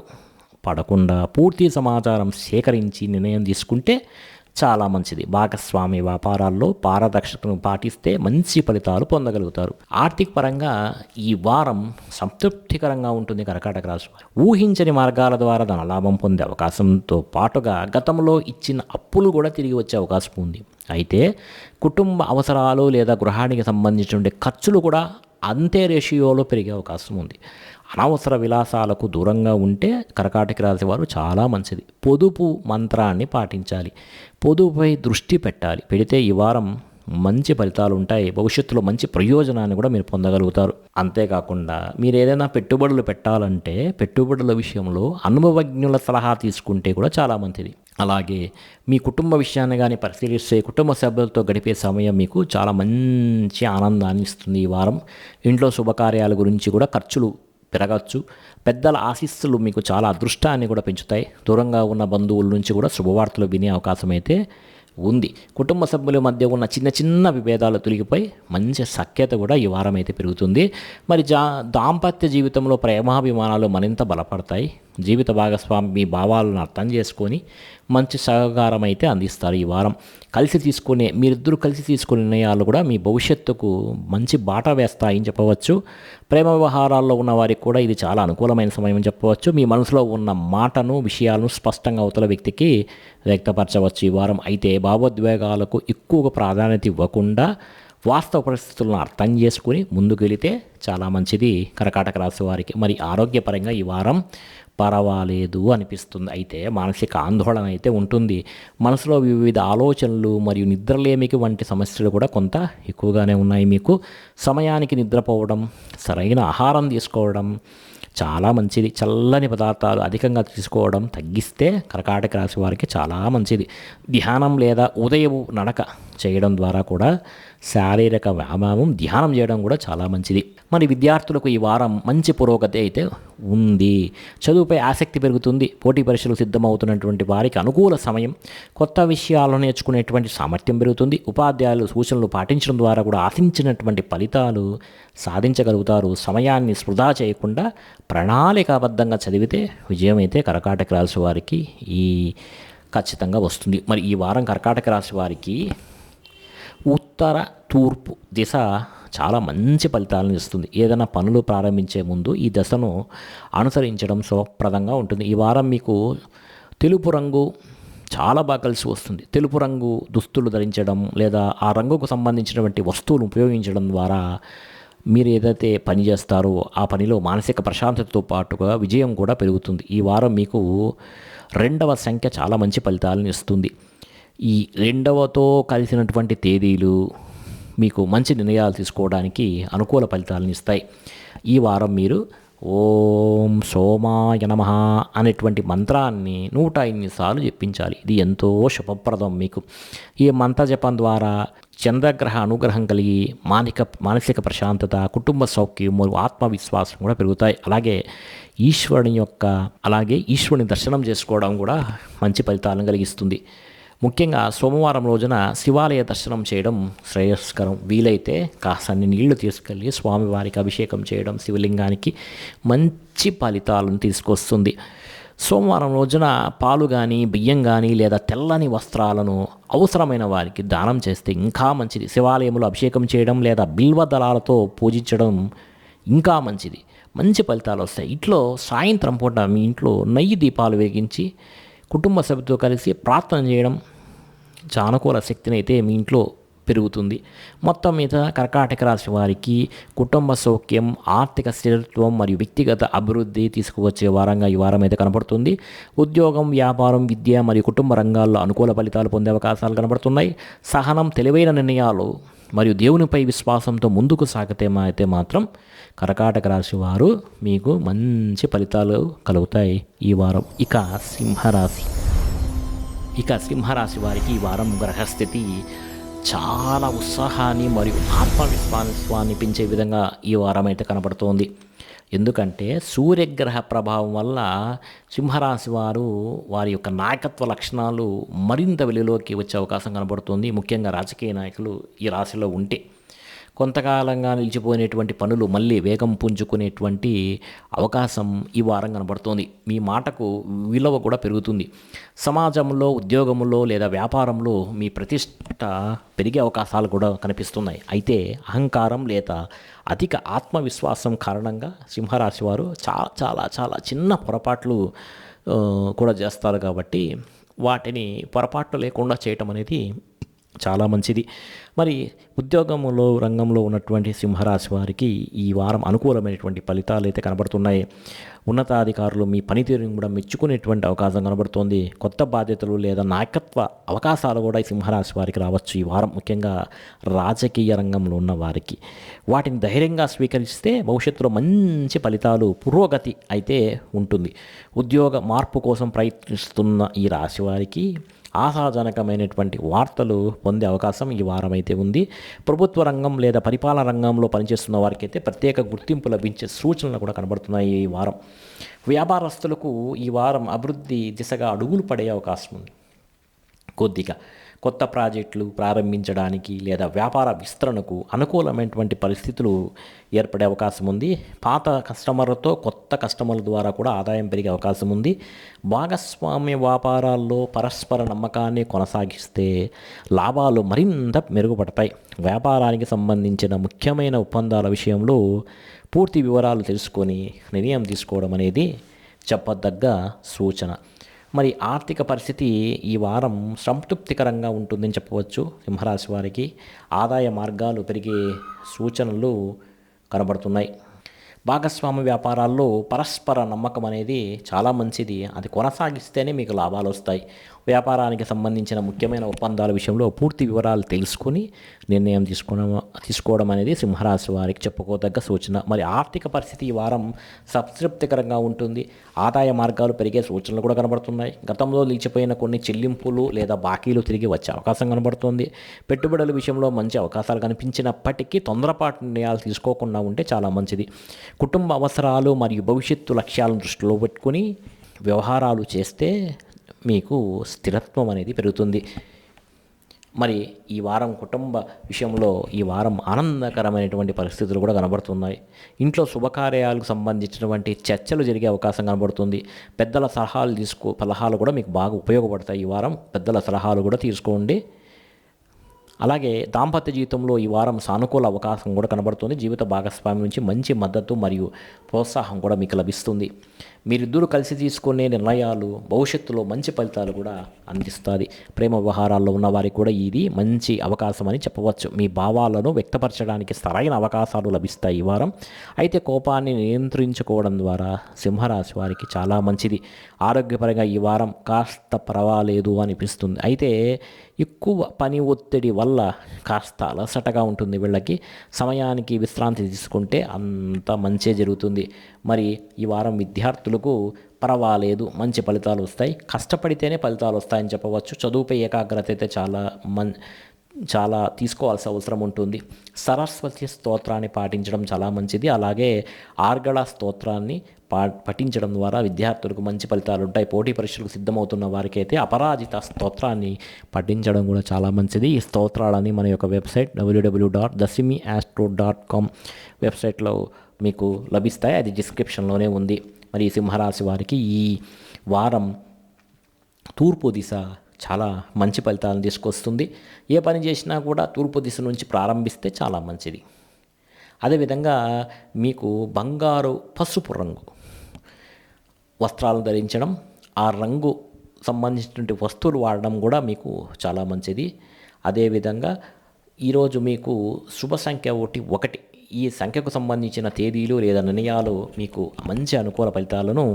పడకుండా పూర్తి సమాచారం సేకరించి నిర్ణయం తీసుకుంటే చాలా మంచిది. భాగస్వామి వ్యాపారాల్లో పారదర్శకతను పాటిస్తే మంచి ఫలితాలు పొందగలుగుతారు. ఆర్థిక పరంగా ఈ వారం సంతృప్తికరంగా ఉంటుంది కర్కాటక రాశి వారు. ఊహించని మార్గాల ద్వారా ధనలాభం పొందే అవకాశంతో పాటుగా గతంలో ఇచ్చిన అప్పులు కూడా తిరిగి వచ్చే అవకాశం ఉంది. అయితే కుటుంబ అవసరాలు లేదా గృహానికి సంబంధించిన ఖర్చులు కూడా అంతే రేషియోలో పెరిగే అవకాశం ఉంది. అనవసర విలాసాలకు దూరంగా ఉంటే కర్కాటక రాశి వారు చాలా మంచిది. పొదుపు మంత్రాన్ని పాటించాలి, పొదుపుపై దృష్టి పెట్టాలి. పెడితే ఈ వారం మంచి ఫలితాలు ఉంటాయి. భవిష్యత్తులో మంచి ప్రయోజనాన్ని కూడా మీరు పొందగలుగుతారు. అంతేకాకుండా మీరు ఏదైనా పెట్టుబడులు పెట్టాలంటే పెట్టుబడుల విషయంలో అనుభవజ్ఞుల సలహా తీసుకుంటే కూడా చాలా మంచిది. అలాగే మీ కుటుంబ విషయాన్ని కానీ పరిశీలిస్తే కుటుంబ సభ్యులతో గడిపే సమయం మీకు చాలా మంచి ఆనందాన్ని ఇస్తుంది ఈ వారం. ఇంట్లో శుభకార్యాల గురించి కూడా ఖర్చులు పెరగచ్చు. పెద్దల ఆశీస్సులు మీకు చాలా అదృష్టాన్ని కూడా పెంచుతాయి. దూరంగా ఉన్న బంధువుల నుంచి కూడా శుభవార్తలు వినే అవకాశం అయితే ఉంది. కుటుంబ సభ్యుల మధ్య ఉన్న చిన్న చిన్న విభేదాలు తొలగిపోయి మంచి సఖ్యత కూడా ఈ వారం అయితే పెరుగుతుంది. మరి దాంపత్య జీవితంలో ప్రేమాభిమానాలు మరింత బలపడతాయి. జీవిత భాగస్వామి మీ భావాలను అర్థం చేసుకొని మంచి సహకారం అయితే అందిస్తారు. ఈ వారం మీరిద్దరూ కలిసి తీసుకునే నిర్ణయాలు కూడా మీ భవిష్యత్తుకు మంచి బాట వేస్తాయని చెప్పవచ్చు. ప్రేమ వ్యవహారాల్లో ఉన్న వారికి కూడా ఇది చాలా అనుకూలమైన సమయం అని చెప్పవచ్చు. మీ మనసులో ఉన్న మాటను విషయాలను స్పష్టంగా అవతల వ్యక్తికి వ్యక్తపరచవచ్చు ఈ వారం. అయితే భావోద్వేగాలకు ఎక్కువగా ప్రాధాన్యత ఇవ్వకుండా వాస్తవ పరిస్థితులను అర్థం చేసుకుని ముందుకు వెళితే చాలా మంచిది కర్కాటక రాశి వారికి. మరి ఆరోగ్యపరంగా ఈ వారం పర్వాలేదు అనిపిస్తుంది. అయితే మానసిక ఆందోళన అయితే ఉంటుంది. మనసులో వివిధ ఆలోచనలు మరియు నిద్రలేమికి వంటి సమస్యలు కూడా కొంత ఎక్కువగానే ఉన్నాయి. మీకు సమయానికి నిద్రపోవడం, సరైన ఆహారం తీసుకోవడం చాలా మంచిది. చల్లని పదార్థాలు అధికంగా తీసుకోవడం తగ్గిస్తే కర్కాటక రాశి వారికి చాలా మంచిది. ధ్యానం లేదా ఉదయపు నడక చేయడం ద్వారా కూడా శారీరక వ్యాయామం, ధ్యానం చేయడం కూడా చాలా మంచిది. మరి విద్యార్థులకు ఈ వారం మంచి పురోగతి అయితే ఉంది. చదువుపై ఆసక్తి పెరుగుతుంది. పోటీ పరీక్షలు సిద్ధమవుతున్నటువంటి వారికి అనుకూల సమయం. కొత్త విషయాలను నేర్చుకునేటువంటి సామర్థ్యం పెరుగుతుంది. ఉపాధ్యాయులు సూచనలు పాటించడం ద్వారా కూడా ఆశించినటువంటి ఫలితాలు సాధించగలుగుతారు. సమయాన్ని వృధా చేయకుండా ప్రణాళికాబద్ధంగా చదివితే విజయం అయితే కర్కాటక రాశి వారికి ఖచ్చితంగా వస్తుంది. మరి ఈ వారం కర్కాటక రాశి వారికి ఉత్తర తూర్పు దిశ చాలా మంచి ఫలితాలను ఇస్తుంది. ఏదైనా పనులు ప్రారంభించే ముందు ఈ దశను అనుసరించడం శుభప్రదంగా ఉంటుంది. ఈ వారం మీకు తెలుపు రంగు చాలా బాగా కలిసి వస్తుంది. తెలుపు రంగు దుస్తులు ధరించడం లేదా ఆ రంగుకు సంబంధించినటువంటి వస్తువులు ఉపయోగించడం ద్వారా మీరు ఏదైతే పని చేస్తారో ఆ పనిలో మానసిక ప్రశాంతతతో పాటుగా విజయం కూడా పెరుగుతుంది. ఈ వారం మీకు 2వ సంఖ్య చాలా మంచి ఫలితాలను ఇస్తుంది. ఈ 2వతో కలిసినటువంటి తేదీలు మీకు మంచి నిర్ణయాలు తీసుకోవడానికి అనుకూల ఫలితాలను ఇస్తాయి. ఈ వారం మీరు ఓం సోమాయ నమః అనేటువంటి మంత్రాన్ని 108 సార్లు జపించాలి. ఇది ఎంతో శుభప్రదం మీకు. ఈ మంత్ర జపం ద్వారా చంద్రగ్రహ అనుగ్రహం కలిగి మానసిక ప్రశాంతత, కుటుంబ సౌఖ్యం మరియు ఆత్మవిశ్వాసం కూడా పెరుగుతాయి. అలాగే ఈశ్వరుని దర్శనం చేసుకోవడం కూడా మంచి ఫలితాలను కలిగిస్తుంది. ముఖ్యంగా సోమవారం రోజున శివాలయ దర్శనం చేయడం శ్రేయస్కరం. వీలైతే కాసన్ని నీళ్లు తీసుకెళ్ళి స్వామివారికి అభిషేకం చేయడం శివలింగానికి మంచి ఫలితాలను తీసుకొస్తుంది. సోమవారం రోజున పాలు కానీ, బియ్యం కానీ లేదా తెల్లని వస్త్రాలను అవసరమైన వారికి దానం చేస్తే ఇంకా మంచిది. శివాలయంలో అభిషేకం చేయడం లేదా బిల్వ దళాలతో పూజించడం ఇంకా మంచిది. మంచి ఫలితాలు వస్తాయి. ఇంట్లో సాయంత్రం పూట మీ ఇంట్లో నెయ్యి దీపాలు వెలిగించి కుటుంబ సభ్యులతో కలిసి ప్రార్థన చేయడం అనుకూల శక్తిని అయితే మీ ఇంట్లో పెరుగుతుంది. మొత్తం మీద కర్కాటక రాశి వారికి కుటుంబ సౌఖ్యం, ఆర్థిక స్థిరత్వం మరియు వ్యక్తిగత అభివృద్ధి తీసుకువచ్చే వారంగా ఈ వారం అయితే కనబడుతుంది. ఉద్యోగం, వ్యాపారం, విద్య మరియు కుటుంబ రంగాల్లో అనుకూల ఫలితాలు పొందే అవకాశాలు కనబడుతున్నాయి. సహనం, తెలివైన నిర్ణయాలు మరియు దేవునిపై విశ్వాసంతో ముందుకు సాగితే అయితే మాత్రం కర్కాటక రాశి వారు మీకు మంచి ఫలితాలు కలుగుతాయి ఈ వారం. ఇక సింహరాశి వారికి ఈ వారం గ్రహస్థితి చాలా ఉత్సాహాన్ని మరియు ఆత్మవిశ్వాసాన్ని పెంచే విధంగా ఈ వారం అయితే కనబడుతోంది. ఎందుకంటే సూర్యగ్రహ ప్రభావం వల్ల సింహరాశి వారి యొక్క నాయకత్వ లక్షణాలు మరింత వెలుగులోకి వచ్చే అవకాశం కనబడుతుంది. ముఖ్యంగా రాజకీయ నాయకులు ఈ రాశిలో ఉంటే కొంతకాలంగా నిలిచిపోయినటువంటి పనులు మళ్ళీ వేగం పుంజుకునేటువంటి అవకాశం ఈ వారం కనబడుతోంది. మీ మాటకు విలువ కూడా పెరుగుతుంది. సమాజంలో, ఉద్యోగంలో లేదా వ్యాపారంలో మీ ప్రతిష్ట పెరిగే అవకాశాలు కూడా కనిపిస్తున్నాయి. అయితే అహంకారం లేదా అధిక ఆత్మవిశ్వాసం కారణంగా సింహరాశి వారు చాలా చాలా చిన్న పొరపాట్లు కూడా చేస్తారు. కాబట్టి వాటిని పొరపాట్లు లేకుండా చేయటం అనేది చాలా మంచిది. మరి ఉద్యోగంలో రంగంలో ఉన్నటువంటి సింహరాశి వారికి ఈ వారం అనుకూలమైనటువంటి ఫలితాలు అయితే కనబడుతున్నాయి. ఉన్నతాధికారులు మీ పనితీరుని కూడా మెచ్చుకునేటువంటి అవకాశం కనబడుతోంది. కొత్త బాధ్యతలు లేదా నాయకత్వ అవకాశాలు కూడా ఈ సింహరాశి వారికి రావచ్చు ఈ వారం. ముఖ్యంగా రాజకీయ రంగంలో ఉన్న వారికి వాటిని ధైర్యంగా స్వీకరిస్తే భవిష్యత్తులో మంచి ఫలితాలు, పురోగతి అయితే ఉంటుంది. ఉద్యోగ మార్పు కోసం ప్రయత్నిస్తున్న ఈ రాశి వారికి ఆశాజనకమైనటువంటి వార్తలు పొందే అవకాశం ఈ వారం అయితే ఉంది. ప్రభుత్వ రంగం లేదా పరిపాలన రంగంలో పనిచేస్తున్న వారికి అయితే ప్రత్యేక గుర్తింపు లభించే సూచనలు కూడా కనబడుతున్నాయి ఈ వారం. వ్యాపారస్తులకు ఈ వారం అభివృద్ధి దిశగా అడుగులు పడే అవకాశం ఉంది. కొద్దిగా కొత్త ప్రాజెక్టులు ప్రారంభించడానికి లేదా వ్యాపార విస్తరణకు అనుకూలమైనటువంటి పరిస్థితులు ఏర్పడే అవకాశం ఉంది. పాత కస్టమర్లతో కొత్త కస్టమర్ల ద్వారా కూడా ఆదాయం పెరిగే అవకాశం ఉంది. భాగస్వామ్య వ్యాపారాల్లో పరస్పర నమ్మకాన్ని కొనసాగిస్తే లాభాలు మరింత మెరుగుపడతాయి. వ్యాపారానికి సంబంధించిన ముఖ్యమైన ఒప్పందాల విషయంలో పూర్తి వివరాలు తెలుసుకొని నిర్ణయం తీసుకోవడం అనేది చెప్పదగ్గ సూచన. మరి ఆర్థిక పరిస్థితి ఈ వారం సంతృప్తికరంగా ఉంటుందని చెప్పవచ్చు. సింహరాశి వారికి ఆదాయ మార్గాలు పెరిగే సూచనలు కనబడుతున్నాయి. భాగస్వామ్య వ్యాపారాల్లో పరస్పర నమ్మకం అనేది చాలా మంచిది. అది కొనసాగిస్తేనే మీకు లాభాలు వస్తాయి. వ్యాపారానికి సంబంధించిన ముఖ్యమైన ఒప్పందాల విషయంలో పూర్తి వివరాలు తెలుసుకుని నిర్ణయం తీసుకోవడం అనేది సింహరాశి వారికి చెప్పుకోదగ్గ సూచన. మరి ఆర్థిక పరిస్థితి ఈ వారం సంతృప్తికరంగా ఉంటుంది. ఆదాయ మార్గాలు పెరిగే సూచనలు కూడా కనబడుతున్నాయి. గతంలో నిలిచిపోయిన కొన్ని చెల్లింపులు లేదా బాకీలు తిరిగి వచ్చే అవకాశం కనబడుతుంది. పెట్టుబడుల విషయంలో మంచి అవకాశాలు కనిపించినప్పటికీ తొందరపాటు నిర్ణయాలు తీసుకోకుండా ఉంటే చాలా మంచిది. కుటుంబ అవసరాలు మరియు భవిష్యత్తు లక్ష్యాలను దృష్టిలో పెట్టుకుని వ్యవహారాలు చేస్తే మీకు స్థిరత్వం అనేది పెరుగుతుంది. మరి ఈ వారం కుటుంబ విషయంలో ఈ వారం ఆనందకరమైనటువంటి పరిస్థితులు కూడా కనబడుతున్నాయి. ఇంట్లో శుభకార్యాలకు సంబంధించినటువంటి చర్చలు జరిగే అవకాశం కనబడుతుంది. పెద్దల సలహాలు కూడా మీకు బాగా ఉపయోగపడతాయి. ఈ వారం పెద్దల సలహాలు కూడా తీసుకోండి. అలాగే దాంపత్య జీవితంలో ఈ వారం సానుకూల అవకాశం కూడా కనబడుతుంది. జీవిత భాగస్వామి నుంచి మంచి మద్దతు మరియు ప్రోత్సాహం కూడా మీకు లభిస్తుంది. మీరిద్దరూ కలిసి తీసుకునే నిర్ణయాలు భవిష్యత్తులో మంచి ఫలితాలు కూడా అందిస్తుంది. ప్రేమ వ్యవహారాల్లో ఉన్న వారికి కూడా ఇది మంచి అవకాశం అని చెప్పవచ్చు. మీ భావాలను వ్యక్తపరచడానికి సరైన అవకాశాలు లభిస్తాయి ఈ వారం. అయితే కోపాన్ని నియంత్రించుకోవడం ద్వారా సింహరాశి వారికి చాలా మంచిది. ఆరోగ్యపరంగా ఈ వారం కాస్త పర్వాలేదు అనిపిస్తుంది. అయితే ఎక్కువ పని ఒత్తిడి వల్ల కాస్త అలసటగా ఉంటుంది. వీళ్ళకి సమయానికి విశ్రాంతి తీసుకుంటే అంత మంచి జరుగుతుంది. మరి ఈ వారం విద్యార్థులకు పర్వాలేదు, మంచి ఫలితాలు వస్తాయి. కష్టపడితేనే ఫలితాలు వస్తాయని చెప్పవచ్చు. చదువుపై ఏకాగ్రత అయితే చాలా తీసుకోవాల్సిన అవసరం ఉంటుంది. సరస్వతి స్తోత్రాన్ని పాటించడం చాలా మంచిది. అలాగే ఆర్గళ స్తోత్రాన్ని పఠించడం ద్వారా విద్యార్థులకు మంచి ఫలితాలు ఉంటాయి. పోటీ పరీక్షలకు సిద్ధమవుతున్న వారికి అయితే అపరాజిత స్తోత్రాన్ని పఠించడం కూడా చాలా మంచిది. ఈ స్తోత్రాలని మన యొక్క వెబ్సైట్ www.dasimiastro.com వెబ్సైట్లో మీకు లభిస్తాయి. అది డిస్క్రిప్షన్లోనే ఉంది. మరి ఈ సింహరాశి వారికి ఈ వారం తూర్పు దిశ చాలా మంచి ఫలితాలను తీసుకొస్తుంది. ఏ పని చేసినా కూడా తూర్పు దిశ నుంచి ప్రారంభిస్తే చాలా మంచిది. అదేవిధంగా మీకు బంగారు పసుపు రంగు వస్త్రాలు ధరించడం, ఆ రంగు సంబంధించినటువంటి వస్తువులు వాడడం కూడా మీకు చాలా మంచిది. అదేవిధంగా ఈరోజు మీకు శుభ సంఖ్య 1. ఈ సంఖ్యకు సంబంధించిన తేదీలు లేదా నిర్ణయాలు మీకు మంచి అనుకూల ఫలితాలను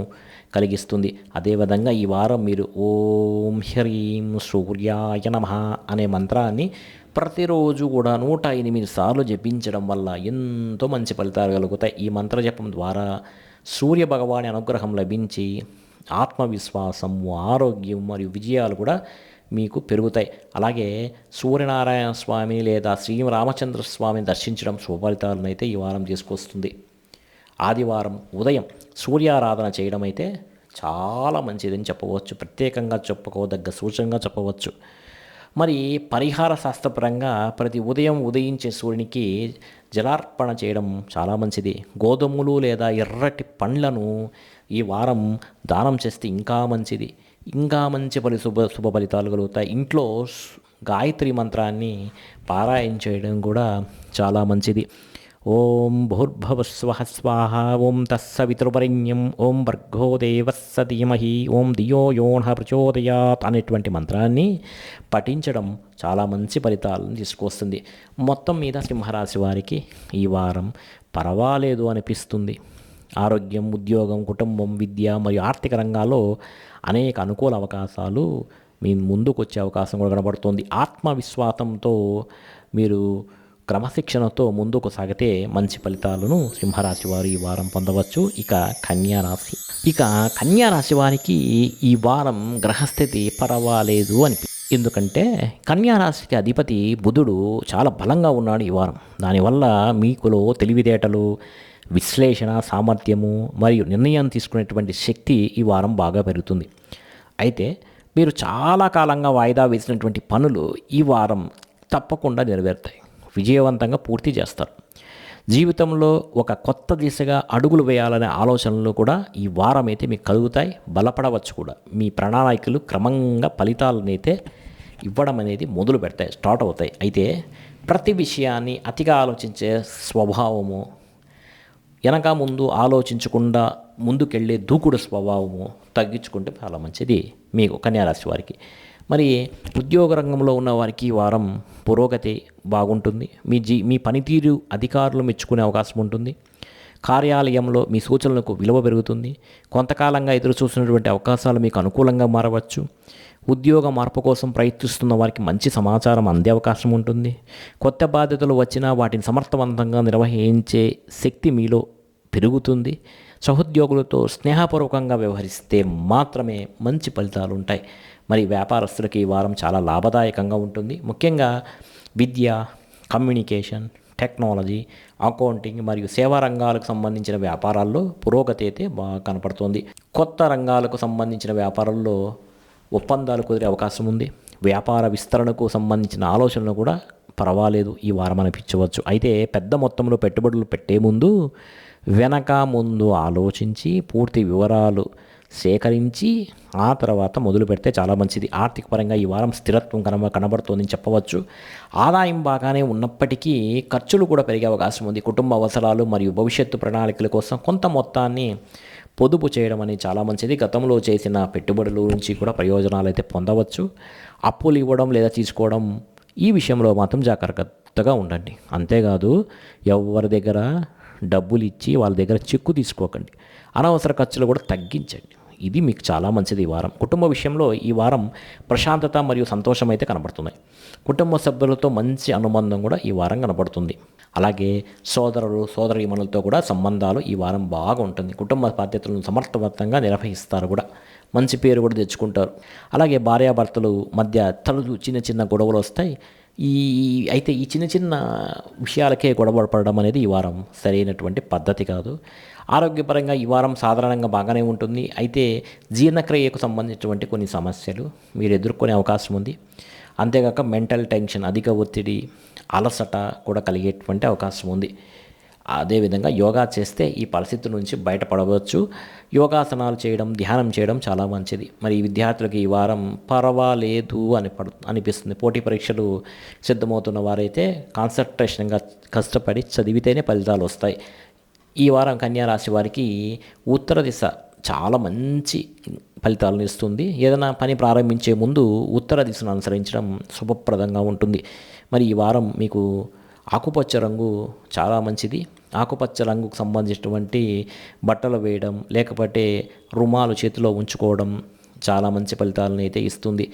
కలిగిస్తుంది. అదేవిధంగా ఈ వారం మీరు ఓం హ్రీం సూర్యాయ నమః అనే మంత్రాన్ని ప్రతిరోజు కూడా 108 సార్లు జపించడం వల్ల ఎంతో మంచి ఫలితాలు కలుగుతాయి. ఈ మంత్ర జపం ద్వారా సూర్య భగవాని అనుగ్రహం లభించి ఆత్మవిశ్వాసం, ఆరోగ్యం మరియు విజయాలు కూడా మీకు పెరుగుతాయి. అలాగే సూర్యనారాయణ స్వామి లేదా శ్రీరామచంద్ర స్వామిని దర్శించడం శుభఫలితాలను అయితే ఈ వారం తీసుకొస్తుంది. ఆదివారం ఉదయం సూర్యారాధన చేయడం అయితే చాలా మంచిదని చెప్పవచ్చు. ప్రత్యేకంగా చెప్పుకోదగ్గ సూచనగా చెప్పవచ్చు. మరి పరిహార శాస్త్రపరంగా ప్రతి ఉదయం ఉదయించే సూర్యునికి జలార్పణ చేయడం చాలా మంచిది. గోధుమలు లేదా ఎర్రటి పండ్లను ఈ వారం దానం చేస్తే ఇంకా మంచిది. ఇంకా మంచి శుభ ఫలితాలు కలుగుతాయి. ఇంట్లో గాయత్రి మంత్రాన్ని పారాయణ చేయడం కూడా చాలా మంచిది. ఓం భూర్భువస్వః స్వాహ, ఓం తత్సవితుర్వరేణ్యం, ఓం భర్గో దేవస్య ధీమహి, ఓం ధియో యో నః ప్రచోదయాత్ అనేటువంటి మంత్రాన్ని పఠించడం చాలా మంచి ఫలితాలను తీసుకొస్తుంది. మొత్తం మీద సింహరాశి వారికి ఈ వారం పర్వాలేదు అనిపిస్తుంది. ఆరోగ్యం, ఉద్యోగం, కుటుంబం, విద్య మరియు ఆర్థిక రంగాల్లో అనేక అనుకూల అవకాశాలు మీ ముందుకు వచ్చే అవకాశం కూడా కనబడుతుంది. ఆత్మవిశ్వాసంతో మీరు క్రమశిక్షణతో ముందుకు సాగితే మంచి ఫలితాలను సింహరాశి వారు ఈ వారం పొందవచ్చు. ఇక కన్యారాశి వారికి ఈ వారం గ్రహస్థితి పర్వాలేదు ఎందుకంటే కన్యారాశికి అధిపతి బుధుడు చాలా బలంగా ఉన్నాడు ఈ వారం. దానివల్ల మీకులో తెలివితేటలు, విశ్లేషణ సామర్థ్యము మరియు నిర్ణయం తీసుకునేటువంటి శక్తి ఈ వారం బాగా పెరుగుతుంది. అయితే మీరు చాలా కాలంగా వాయిదా వేసినటువంటి పనులు ఈ వారం తప్పకుండా నెరవేరుతాయి, విజయవంతంగా పూర్తి చేస్తారు. జీవితంలో ఒక కొత్త దిశగా అడుగులు వేయాలనే ఆలోచనలు కూడా ఈ వారం అయితే మీకు కలుగుతాయి, బలపడవచ్చు కూడా. మీ ప్రణాళికలు క్రమంగా ఫలితాలనైతే ఇవ్వడం అనేది మొదలు పెడతాయి, స్టార్ట్ అవుతాయి. అయితే ప్రతి విషయాన్ని అతిగా ఆలోచించే స్వభావము, వెనక ముందు ఆలోచించకుండా ముందుకెళ్ళే దూకుడు స్వభావము తగ్గించుకుంటే చాలా మంచిది మీకు కన్యారాశి వారికి. మరి ఉద్యోగ రంగంలో ఉన్న వారికి ఈ వారం పురోగతి బాగుంటుంది. మీ పనితీరు అధికారులు మెచ్చుకునే అవకాశం ఉంటుంది. కార్యాలయంలో మీ సూచనలకు విలువ పెరుగుతుంది. కొంతకాలంగా ఎదురు చూసినటువంటి అవకాశాలు మీకు అనుకూలంగా మారవచ్చు. ఉద్యోగ మార్పు కోసం ప్రయత్నిస్తున్న వారికి మంచి సమాచారం అందే అవకాశం ఉంటుంది. కొత్త బాధ్యతలు వచ్చినా వాటిని సమర్థవంతంగా నిర్వహించే శక్తి మీలో పెరుగుతుంది. సహోద్యోగులతో స్నేహపూర్వకంగా వ్యవహరిస్తే మాత్రమే మంచి ఫలితాలు ఉంటాయి. మరి వ్యాపారస్తులకి ఈ వారం చాలా లాభదాయకంగా ఉంటుంది. ముఖ్యంగా విద్య, కమ్యూనికేషన్, టెక్నాలజీ, అకౌంటింగ్ మరియు సేవా రంగాలకు సంబంధించిన వ్యాపారాల్లో పురోగతి అయితే బాగా కనపడుతుంది. కొత్త రంగాలకు సంబంధించిన వ్యాపారాల్లో ఒప్పందాలు కుదిరే అవకాశం ఉంది. వ్యాపార విస్తరణకు సంబంధించిన ఆలోచనలు కూడా పర్వాలేదు ఈ వారం అనిపించవచ్చు. అయితే పెద్ద మొత్తంలో పెట్టుబడులు పెట్టే ముందు వెనక ముందు ఆలోచించి పూర్తి వివరాలు సేకరించి ఆ తర్వాత మొదలు పెడితే చాలా మంచిది. ఆర్థిక పరంగా ఈ వారం స్థిరత్వం కనబడుతోందని చెప్పవచ్చు. ఆదాయం బాగానే ఉన్నప్పటికీ ఖర్చులు కూడా పెరిగే అవకాశం ఉంది. కుటుంబ అవసరాలు మరియు భవిష్యత్తు ప్రణాళికల కోసం కొంత మొత్తాన్ని పొదుపు చేయడం అనేది చాలా మంచిది. గతంలో చేసిన పెట్టుబడుల నుంచి కూడా ప్రయోజనాలు అయితే పొందవచ్చు. అప్పులు ఇవ్వడం లేదా తీసుకోవడం ఈ విషయంలో మాత్రం జాగ్రత్తగా ఉండండి. అంతేకాదు ఎవరి దగ్గర డబ్బులు ఇచ్చి వాళ్ళ దగ్గర చెక్కు తీసుకోకండి. అనవసర ఖర్చులు కూడా తగ్గించండి. ఇది మీకు చాలా మంచిది ఈ వారం. కుటుంబ విషయంలో ఈ వారం ప్రశాంతత మరియు సంతోషం అయితే కనబడుతున్నాయి. కుటుంబ సభ్యులతో మంచి అనుబంధం కూడా ఈ వారం కనబడుతుంది. అలాగే సోదరులు సోదరీమణులతో కూడా సంబంధాలు ఈ వారం బాగా ఉంటుంది. కుటుంబ బాధ్యతలను సమర్థవంతంగా నిర్వహిస్తారు కూడా, మంచి పేరు కూడా తెచ్చుకుంటారు. అలాగే భార్యాభర్తలు మధ్య చిన్న చిన్న గొడవలు వస్తాయి. అయితే ఈ చిన్న చిన్న విషయాలకే గొడవ పడడం అనేది ఈ వారం సరైనటువంటి పద్ధతి కాదు. ఆరోగ్యపరంగా ఈ వారం సాధారణంగా బాగానే ఉంటుంది. అయితే జీర్ణక్రియకు సంబంధించినటువంటి కొన్ని సమస్యలు మీరు ఎదుర్కొనే అవకాశం ఉంది. అంతేకాక మెంటల్ టెన్షన్, అధిక ఒత్తిడి, అలసట కూడా కలిగేటువంటి అవకాశం ఉంది. అదేవిధంగా యోగా చేస్తే ఈ పరిస్థితి నుంచి బయటపడవచ్చు. యోగాసనాలు చేయడం, ధ్యానం చేయడం చాలా మంచిది. మరి ఈ విద్యార్థులకి ఈ వారం పర్వాలేదు అనిపిస్తుంది. పోటీ పరీక్షలు సిద్ధమవుతున్న వారైతే కాన్సన్ట్రేషన్గా కష్టపడి చదివితేనే ఫలితాలు వస్తాయి. ఈ వారం కన్యా రాశి వారికి ఉత్తర దిశ చాలా మంచి ఫలితాలను ఇస్తుంది. ఏదైనా పని ప్రారంభించే ముందు ఉత్తర దిశను అనుసరించడం శుభప్రదంగా ఉంటుంది. మరి ఈ వారం మీకు ఆకుపచ్చ రంగు చాలా మంచిది. ఆకుపచ్చ రంగుకు సంబంధించినటువంటి బట్టలు వేయడం, లేకపోతే రుమాలు చేతిలో ఉంచుకోవడం చాలా మంచి ఫలితాలను అయితే ఇస్తుంది.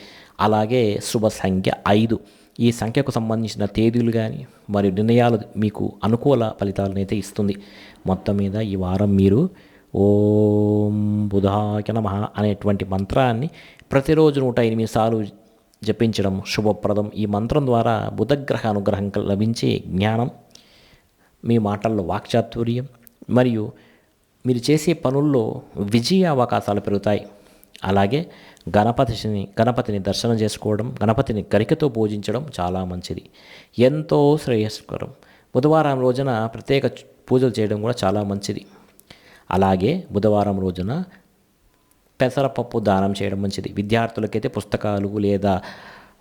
అలాగే శుభ సంఖ్య 5. ఈ సంఖ్యకు సంబంధించిన తేదీలు కానీ మరియు నిర్ణయాలు మీకు అనుకూల ఫలితాలను అయితే ఇస్తుంది. మొత్తం మీద ఈ వారం మీరు ఓం బుధాయ నమః అనేటువంటి మంత్రాన్ని ప్రతిరోజు 108 సార్లు జపించడం శుభప్రదం. ఈ మంత్రం ద్వారా బుధగ్రహ అనుగ్రహం లభించే జ్ఞానం, మీ మాటల్లో వాక్చాతుర్యం మరియు మీరు చేసే పనుల్లో విజయ అవకాశాలు పెరుగుతాయి. అలాగే గణపతిని దర్శనం చేసుకోవడం, గణపతిని గరికతో పూజించడం చాలా మంచిది, ఎంతో శ్రేయస్కరం. బుధవారం రోజున ప్రత్యేక పూజలు చేయడం కూడా చాలా మంచిది. అలాగే బుధవారం రోజున పెసరపప్పు దానం చేయడం మంచిది. విద్యార్థులకైతే పుస్తకాలు లేదా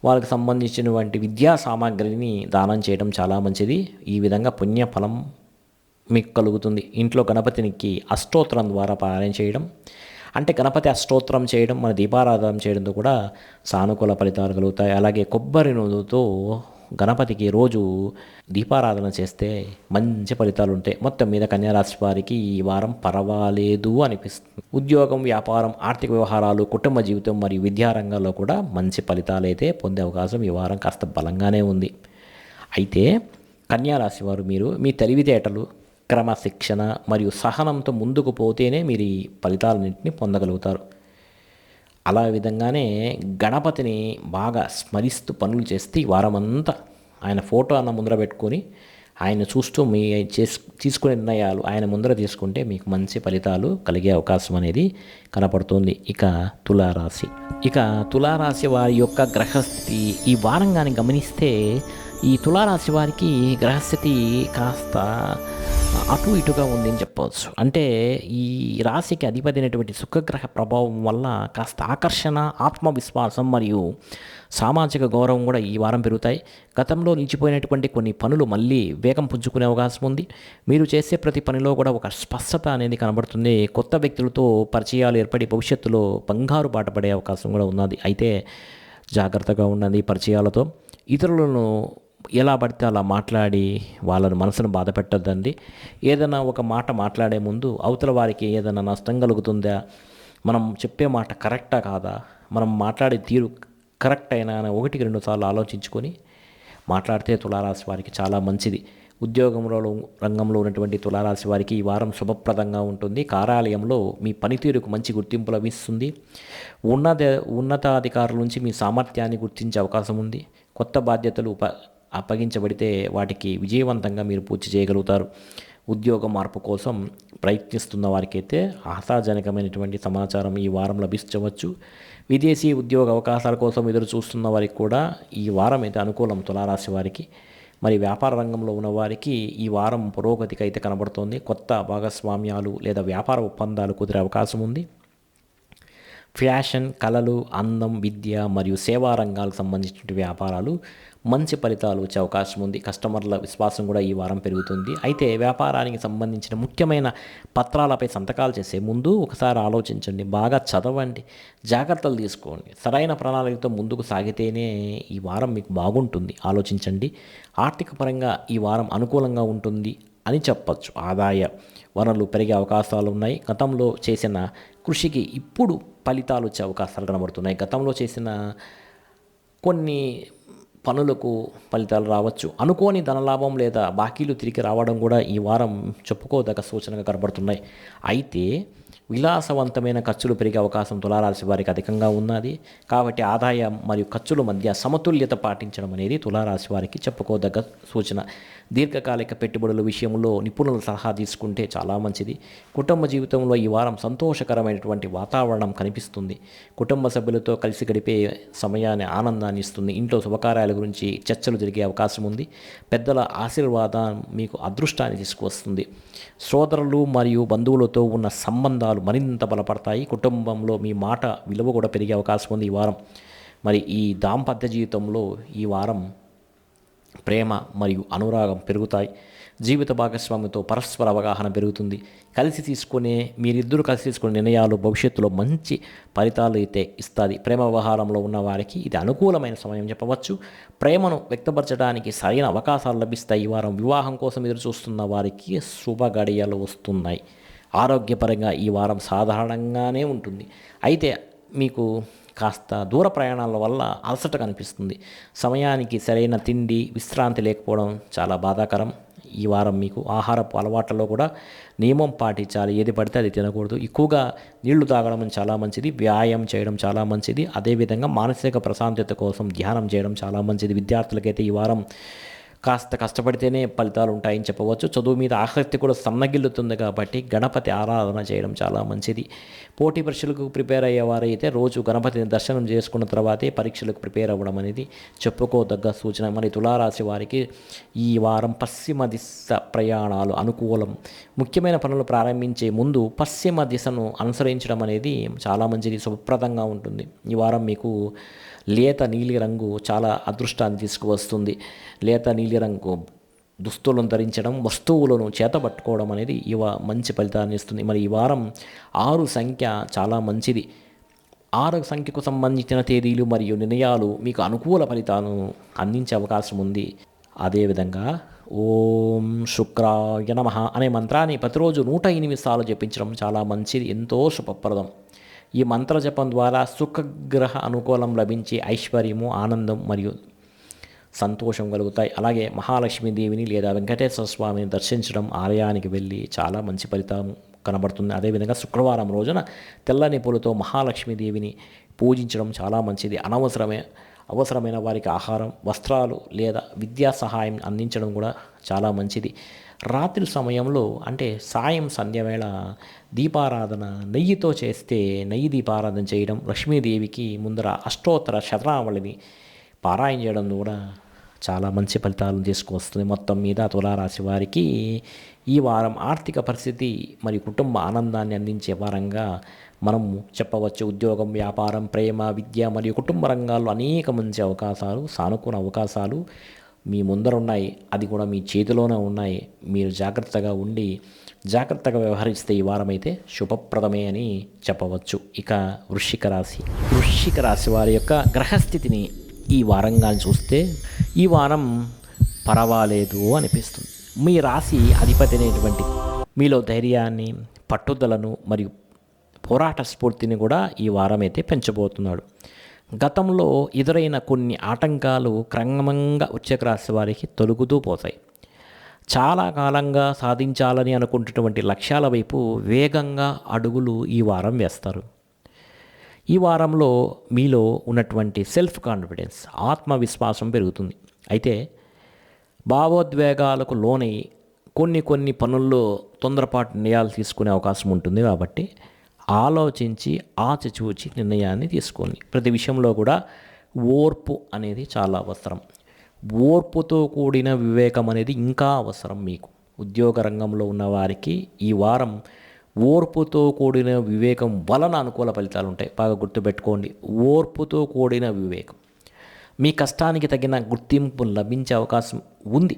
వాళ్ళకి సంబంధించినటువంటి విద్యా సామాగ్రిని దానం చేయడం చాలా మంచిది. ఈ విధంగా పుణ్యఫలం మీకు కలుగుతుంది. ఇంట్లో గణపతినికి అష్టోత్తరం ద్వారా పారాయణ చేయడం, అంటే గణపతి అష్టోత్తరం చేయడం, మన దీపారాధన చేయడంతో కూడా సానుకూల ఫలితాలు కలుగుతాయి. అలాగే కొబ్బరి నూనెతో గణపతికి రోజు దీపారాధన చేస్తే మంచి ఫలితాలు ఉంటాయి. మొత్తం మీద కన్యారాశి వారికి ఈ వారం పర్వాలేదు అనిపిస్తుంది. ఉద్యోగం, వ్యాపారం, ఆర్థిక వ్యవహారాలు, కుటుంబ జీవితం మరియు విద్యారంగాల్లో కూడా మంచి ఫలితాలు అయితే పొందే అవకాశం ఈ వారం కాస్త బలంగానే ఉంది. అయితే కన్యారాశి వారు మీరు మీ తెలివితేటలు, క్రమశిక్షణ మరియు సహనంతో ముందుకు పోతేనే మీరు ఈ ఫలితాలన్నింటినీ పొందగలుగుతారు. అలా విధంగానే గణపతిని బాగా స్మరిస్తూ పనులు చేస్తే ఈ వారమంతా ఆయన ఫోటో అన్న ముందర పెట్టుకొని ఆయన చూస్తూ మీ తీసుకునే నిర్ణయాలు ఆయన ముందర తీసుకుంటే మీకు మంచి ఫలితాలు కలిగే అవకాశం అనేది కనపడుతుంది. ఇక తులారాశి వారి యొక్క గ్రహస్థితి ఈ వారం కానీ గమనిస్తే ఈ తులారాశి వారికి గ్రహస్థితి కాస్త అటు ఇటుగా ఉంది అని చెప్పవచ్చు. అంటే ఈ రాశికి అధిపతి అయినటువంటి శుక్రగ్రహ ప్రభావం వల్ల కాస్త ఆకర్షణ, ఆత్మవిశ్వాసం మరియు సామాజిక గౌరవం కూడా ఈ వారం పెరుగుతాయి. గతంలో నిలిచిపోయినటువంటి కొన్ని పనులు మళ్ళీ వేగం పుంజుకునే అవకాశం ఉంది. మీరు చేసే ప్రతి పనిలో కూడా ఒక స్పష్టత అనేది కనబడుతుంది. కొత్త వ్యక్తులతో పరిచయాలు ఏర్పడి భవిష్యత్తులో బంగారు బాట పడే అవకాశం కూడా ఉన్నది. అయితే జాగ్రత్తగా ఉండండి పరిచయాలతో. ఇతరులను ఎలా పడితే అలా మాట్లాడి వాళ్ళని మనసును బాధ పెట్టద్దండి. ఏదైనా ఒక మాట మాట్లాడే ముందు అవతల వారికి ఏదైనా నష్టం కలుగుతుందా, మనం చెప్పే మాట కరెక్టా కాదా, మనం మాట్లాడే తీరు కరెక్ట్ అయినా అని 1-2 సార్లు ఆలోచించుకొని మాట్లాడితే తులారాశి వారికి చాలా మంచిది. ఉద్యోగంలో రంగంలో ఉన్నటువంటి తులారాశి వారికి ఈ వారం శుభప్రదంగా ఉంటుంది. కార్యాలయంలో మీ పనితీరుకు మంచి గుర్తింపు లభిస్తుంది. ఉన్నతాధికారుల నుంచి మీ సామర్థ్యాన్ని గుర్తించే అవకాశం ఉంది. కొత్త బాధ్యతలు అప్పగించబడితే వాటికి విజయవంతంగా మీరు పూర్తి చేయగలుగుతారు. ఉద్యోగ మార్పు కోసం ప్రయత్నిస్తున్న వారికైతే ఆశాజనకమైనటువంటి సమాచారం ఈ వారం లభించవచ్చు. విదేశీ ఉద్యోగ అవకాశాల కోసం ఎదురు చూస్తున్న వారికి కూడా ఈ వారం అయితే అనుకూలం తులారాశి వారికి. మరి వ్యాపార రంగంలో ఉన్న వారికి ఈ వారం పురోగతికి అయితే కనబడుతోంది. కొత్త భాగస్వామ్యాలు లేదా వ్యాపార ఒప్పందాలు కుదిరే అవకాశం ఉంది. ఫ్యాషన్, కళలు, అందం, విద్య మరియు సేవా రంగాలకు సంబంధించిన వ్యాపారాలు మంచి ఫలితాలు వచ్చే అవకాశం ఉంది. కస్టమర్ల విశ్వాసం కూడా ఈ వారం పెరుగుతుంది. అయితే వ్యాపారానికి సంబంధించిన ముఖ్యమైన పత్రాలపై సంతకాలు చేసే ముందు ఒకసారి ఆలోచించండి, బాగా చదవండి, జాగ్రత్తలు తీసుకోండి. సరైన ప్రణాళికతో ముందుకు సాగితేనే ఈ వారం మీకు బాగుంటుంది. ఆలోచించండి. ఆర్థిక పరంగా ఈ వారం అనుకూలంగా ఉంటుంది అని చెప్పచ్చు. ఆదాయ వనరులు పెరిగే అవకాశాలు ఉన్నాయి. గతంలో చేసిన కృషికి ఇప్పుడు ఫలితాలు వచ్చే అవకాశాలు కనబడుతున్నాయి. గతంలో చేసిన కొన్ని పనులకు ఫలితాలు రావచ్చు. అనుకోని ధనలాభం లేదా బాకీలు తిరిగి రావడం కూడా ఈ వారం చెప్పుకోదగ్గ సూచనగా కనబడుతున్నాయి. అయితే విలాసవంతమైన ఖర్చులు పెరిగే అవకాశం తులారాశి వారికి అధికంగా ఉన్నది. కాబట్టి ఆదాయం మరియు ఖర్చుల మధ్య సమతుల్యత పాటించడం అనేది తులారాశి వారికి చెప్పుకోదగ్గ సూచన. దీర్ఘకాలిక పెట్టుబడుల విషయంలో నిపుణుల సలహా తీసుకుంటే చాలా మంచిది. కుటుంబ జీవితంలో ఈ వారం సంతోషకరమైనటువంటి వాతావరణం కనిపిస్తుంది. కుటుంబ సభ్యులతో కలిసి గడిపే సమయాన్ని ఆనందాన్ని ఇస్తుంది. ఇంట్లో శుభకార్యాల గురించి చర్చలు జరిగే అవకాశం ఉంది. పెద్దల ఆశీర్వాదం మీకు అదృష్టాన్ని తీసుకువస్తుంది. సోదరులు మరియు బంధువులతో ఉన్న సంబంధాలు మరింత బలపడతాయి. కుటుంబంలో మీ మాట విలువ కూడా పెరిగే అవకాశం ఉంది ఈ వారం. మరి ఈ దాంపత్య జీవితంలో ఈ వారం ప్రేమ మరియు అనురాగం పెరుగుతాయి. జీవిత భాగస్వామితో పరస్పర అవగాహన పెరుగుతుంది. మీరిద్దరూ కలిసి తీసుకునే నిర్ణయాలు భవిష్యత్తులో మంచి ఫలితాలు అయితే ఇస్తుంది. ప్రేమ వ్యవహారంలో ఉన్న వారికి ఇది అనుకూలమైన సమయం చెప్పవచ్చు. ప్రేమను వ్యక్తపరచడానికి సరైన అవకాశాలు లభిస్తాయి ఈ వారం. వివాహం కోసం ఎదురు చూస్తున్న వారికి శుభ గడియలు వస్తున్నాయి. ఆరోగ్యపరంగా ఈ వారం సాధారణంగానే ఉంటుంది. అయితే మీకు కాస్త దూర ప్రయాణాల వల్ల అలసట కనిపిస్తుంది. సమయానికి సరైన తిండి, విశ్రాంతి లేకపోవడం చాలా బాధాకరం. ఈ వారం మీకు ఆహారపు అలవాట్లలో కూడా నియమం పాటించాలి. ఏది పడితే అది తినకూడదు. ఎక్కువగా నీళ్లు తాగడం చాలా మంచిది. వ్యాయామం చేయడం చాలా మంచిది. అదేవిధంగా మానసిక ప్రశాంతత కోసం ధ్యానం చేయడం చాలా మంచిది. విద్యార్థులకైతే ఈ వారం కాస్త కష్టపడితేనే ఫలితాలు ఉంటాయని చెప్పవచ్చు. చదువు మీద ఆసక్తి కూడా సన్నగిల్లుతుంది కాబట్టి గణపతి ఆరాధన చేయడం చాలా మంచిది. పోటీ పరీక్షలకు ప్రిపేర్ అయ్యేవారైతే రోజు గణపతిని దర్శనం చేసుకున్న తర్వాతే పరీక్షలకు ప్రిపేర్ అవ్వడం అనేది చెప్పుకోదగ్గ సూచన. మరి తులారాశి వారికి ఈ వారం పశ్చిమ దిశ ప్రయాణాలు అనుకూలం. ముఖ్యమైన పనులు ప్రారంభించే ముందు పశ్చిమ దిశను అనుసరించడం అనేది చాలా మంచిది, శుభప్రదంగా ఉంటుంది. ఈ వారం మీకు లేత నీలి రంగు చాలా అదృష్టాన్ని తీసుకువస్తుంది. లేత నీలి రంగు దుస్తులను ధరించడం, వస్తువులను చేతబట్టుకోవడం అనేది మంచి ఫలితాన్ని ఇస్తుంది. మరి ఈ వారం 6 సంఖ్య చాలా మంచిది. 6 సంఖ్యకు సంబంధించిన తేదీలు మరియు నిర్ణయాలు మీకు అనుకూల ఫలితాలను అందించే అవకాశం ఉంది. అదేవిధంగా ఓం శుక్రాయ నమః అనే మంత్రాన్ని ప్రతిరోజు 108 సార్లు జపించడం చాలా మంచిది, ఎంతో శుభప్రదం. ఈ మంత్ర జపం ద్వారా సుఖగ్రహ అనుకూలం లభించి ఐశ్వర్యము, ఆనందం మరియు సంతోషం కలుగుతాయి. అలాగే మహాలక్ష్మీదేవిని లేదా వెంకటేశ్వర స్వామిని దర్శించడం, ఆలయానికి వెళ్ళి చాలా మంచి ఫలితం కనబడుతుంది. అదేవిధంగా శుక్రవారం రోజున తెల్లని పూలతో మహాలక్ష్మీదేవిని పూజించడం చాలా మంచిది. అవసరమైన వారికి ఆహారం, వస్త్రాలు లేదా విద్యా సహాయం అందించడం కూడా చాలా మంచిది. రాత్రి సమయంలో అంటే సాయం సంధ్యవేళ దీపారాధన నెయ్యితో చేస్తే నెయ్యి దీపారాధన చేయడం, లక్ష్మీదేవికి ముందర అష్టోత్తర శతనావళిని పారాయణ చేయడం కూడా చాలా మంచి ఫలితాలను తీసుకువస్తుంది. మొత్తం మీద తులారాశి వారికి ఈ వారం ఆర్థిక పరిస్థితి మరియు కుటుంబ ఆనందాన్ని అందించే వారంగా మనం చెప్పవచ్చు. ఉద్యోగం, వ్యాపారం, ప్రేమ, విద్య మరియు కుటుంబ రంగాల్లో అనేక మంచి అవకాశాలు, సానుకూల అవకాశాలు మీ ముందర ఉన్నాయి. అది కూడా మీ చేతిలోనే ఉన్నాయి. మీరు జాగ్రత్తగా ఉండి జాగ్రత్తగా వ్యవహరిస్తే ఈ వారం అయితే శుభప్రదమే అని చెప్పవచ్చు. ఇక వృశ్చిక రాశి వారి యొక్క గ్రహస్థితిని ఈ వారంగా చూస్తే ఈ వారం పర్వాలేదు అనిపిస్తుంది. మీ రాశి అధిపతి అనేటువంటి మీలో ధైర్యాన్ని, పట్టుదలను మరియు పోరాట స్ఫూర్తిని కూడా ఈ వారం అయితే పెంచబోతున్నాడు. గతంలో ఎదురైన కొన్ని ఆటంకాలు క్రమంగా వృశ్చిక రాశి వారికి తొలుగుతూ పోతాయి. చాలా కాలంగా సాధించాలని అనుకుంటున్నటువంటి లక్ష్యాల వైపు వేగంగా అడుగులు ఈ వారం వేస్తారు. ఈ వారంలో మీలో ఉన్నటువంటి సెల్ఫ్ కాన్ఫిడెన్స్, ఆత్మవిశ్వాసం పెరుగుతుంది. అయితే భావోద్వేగాలకు లోనై కొన్ని పనుల్లో తొందరపాటు నిర్ణయాలు తీసుకునే అవకాశం ఉంటుంది. కాబట్టి ఆలోచించి ఆచిచూచి నిర్ణయాన్ని తీసుకోండి. ప్రతి విషయంలో కూడా ఓర్పు అనేది చాలా అవసరం. ఓర్పుతో కూడిన వివేకం అనేది ఇంకా అవసరం. మీకు ఉద్యోగ రంగంలో ఉన్న వారికి ఈ వారం ఓర్పుతో కూడిన వివేకం వలన అనుకూల ఫలితాలు ఉంటాయి. బాగా గుర్తుపెట్టుకోండి. ఓర్పుతో కూడిన వివేకం, మీ కష్టానికి తగిన గుర్తింపు లభించే అవకాశం ఉంది.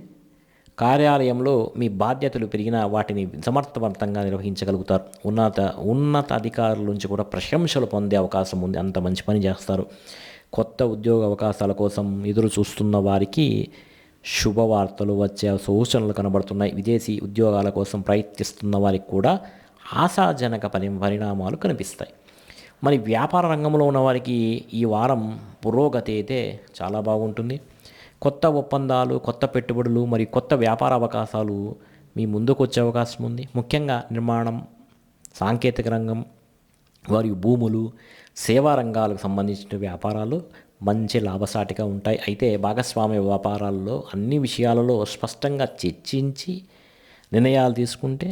కార్యాలయంలో మీ బాధ్యతలు పెరిగినా వాటిని సమర్థవంతంగా నిర్వహించగలుగుతారు. ఉన్నత అధికారుల నుంచి కూడా ప్రశంసలు పొందే అవకాశం ఉంది. అంత మంచి పని చేస్తారు. కొత్త ఉద్యోగ అవకాశాల కోసం ఎదురు చూస్తున్న వారికి శుభవార్తలు వచ్చే సూచనలు కనబడుతున్నాయి. విదేశీ ఉద్యోగాల కోసం ప్రయత్నిస్తున్న వారికి కూడా ఆశాజనక పరిణామాలు కనిపిస్తాయి. మరి వ్యాపార రంగంలో ఉన్న వారికి ఈ వారం పురోగతి అయితే చాలా బాగుంటుంది. కొత్త ఒప్పందాలు, కొత్త పెట్టుబడులు మరియు కొత్త వ్యాపార అవకాశాలు మీ ముందుకు వచ్చే అవకాశం ఉంది. ముఖ్యంగా నిర్మాణం, సాంకేతిక రంగం మరియు భూములు, సేవా రంగాలకు సంబంధించిన వ్యాపారాలు మంచి లాభసాటిగా ఉంటాయి. అయితే భాగస్వామ్య వ్యాపారాల్లో అన్ని విషయాలలో స్పష్టంగా చర్చించి నిర్ణయాలు తీసుకుంటే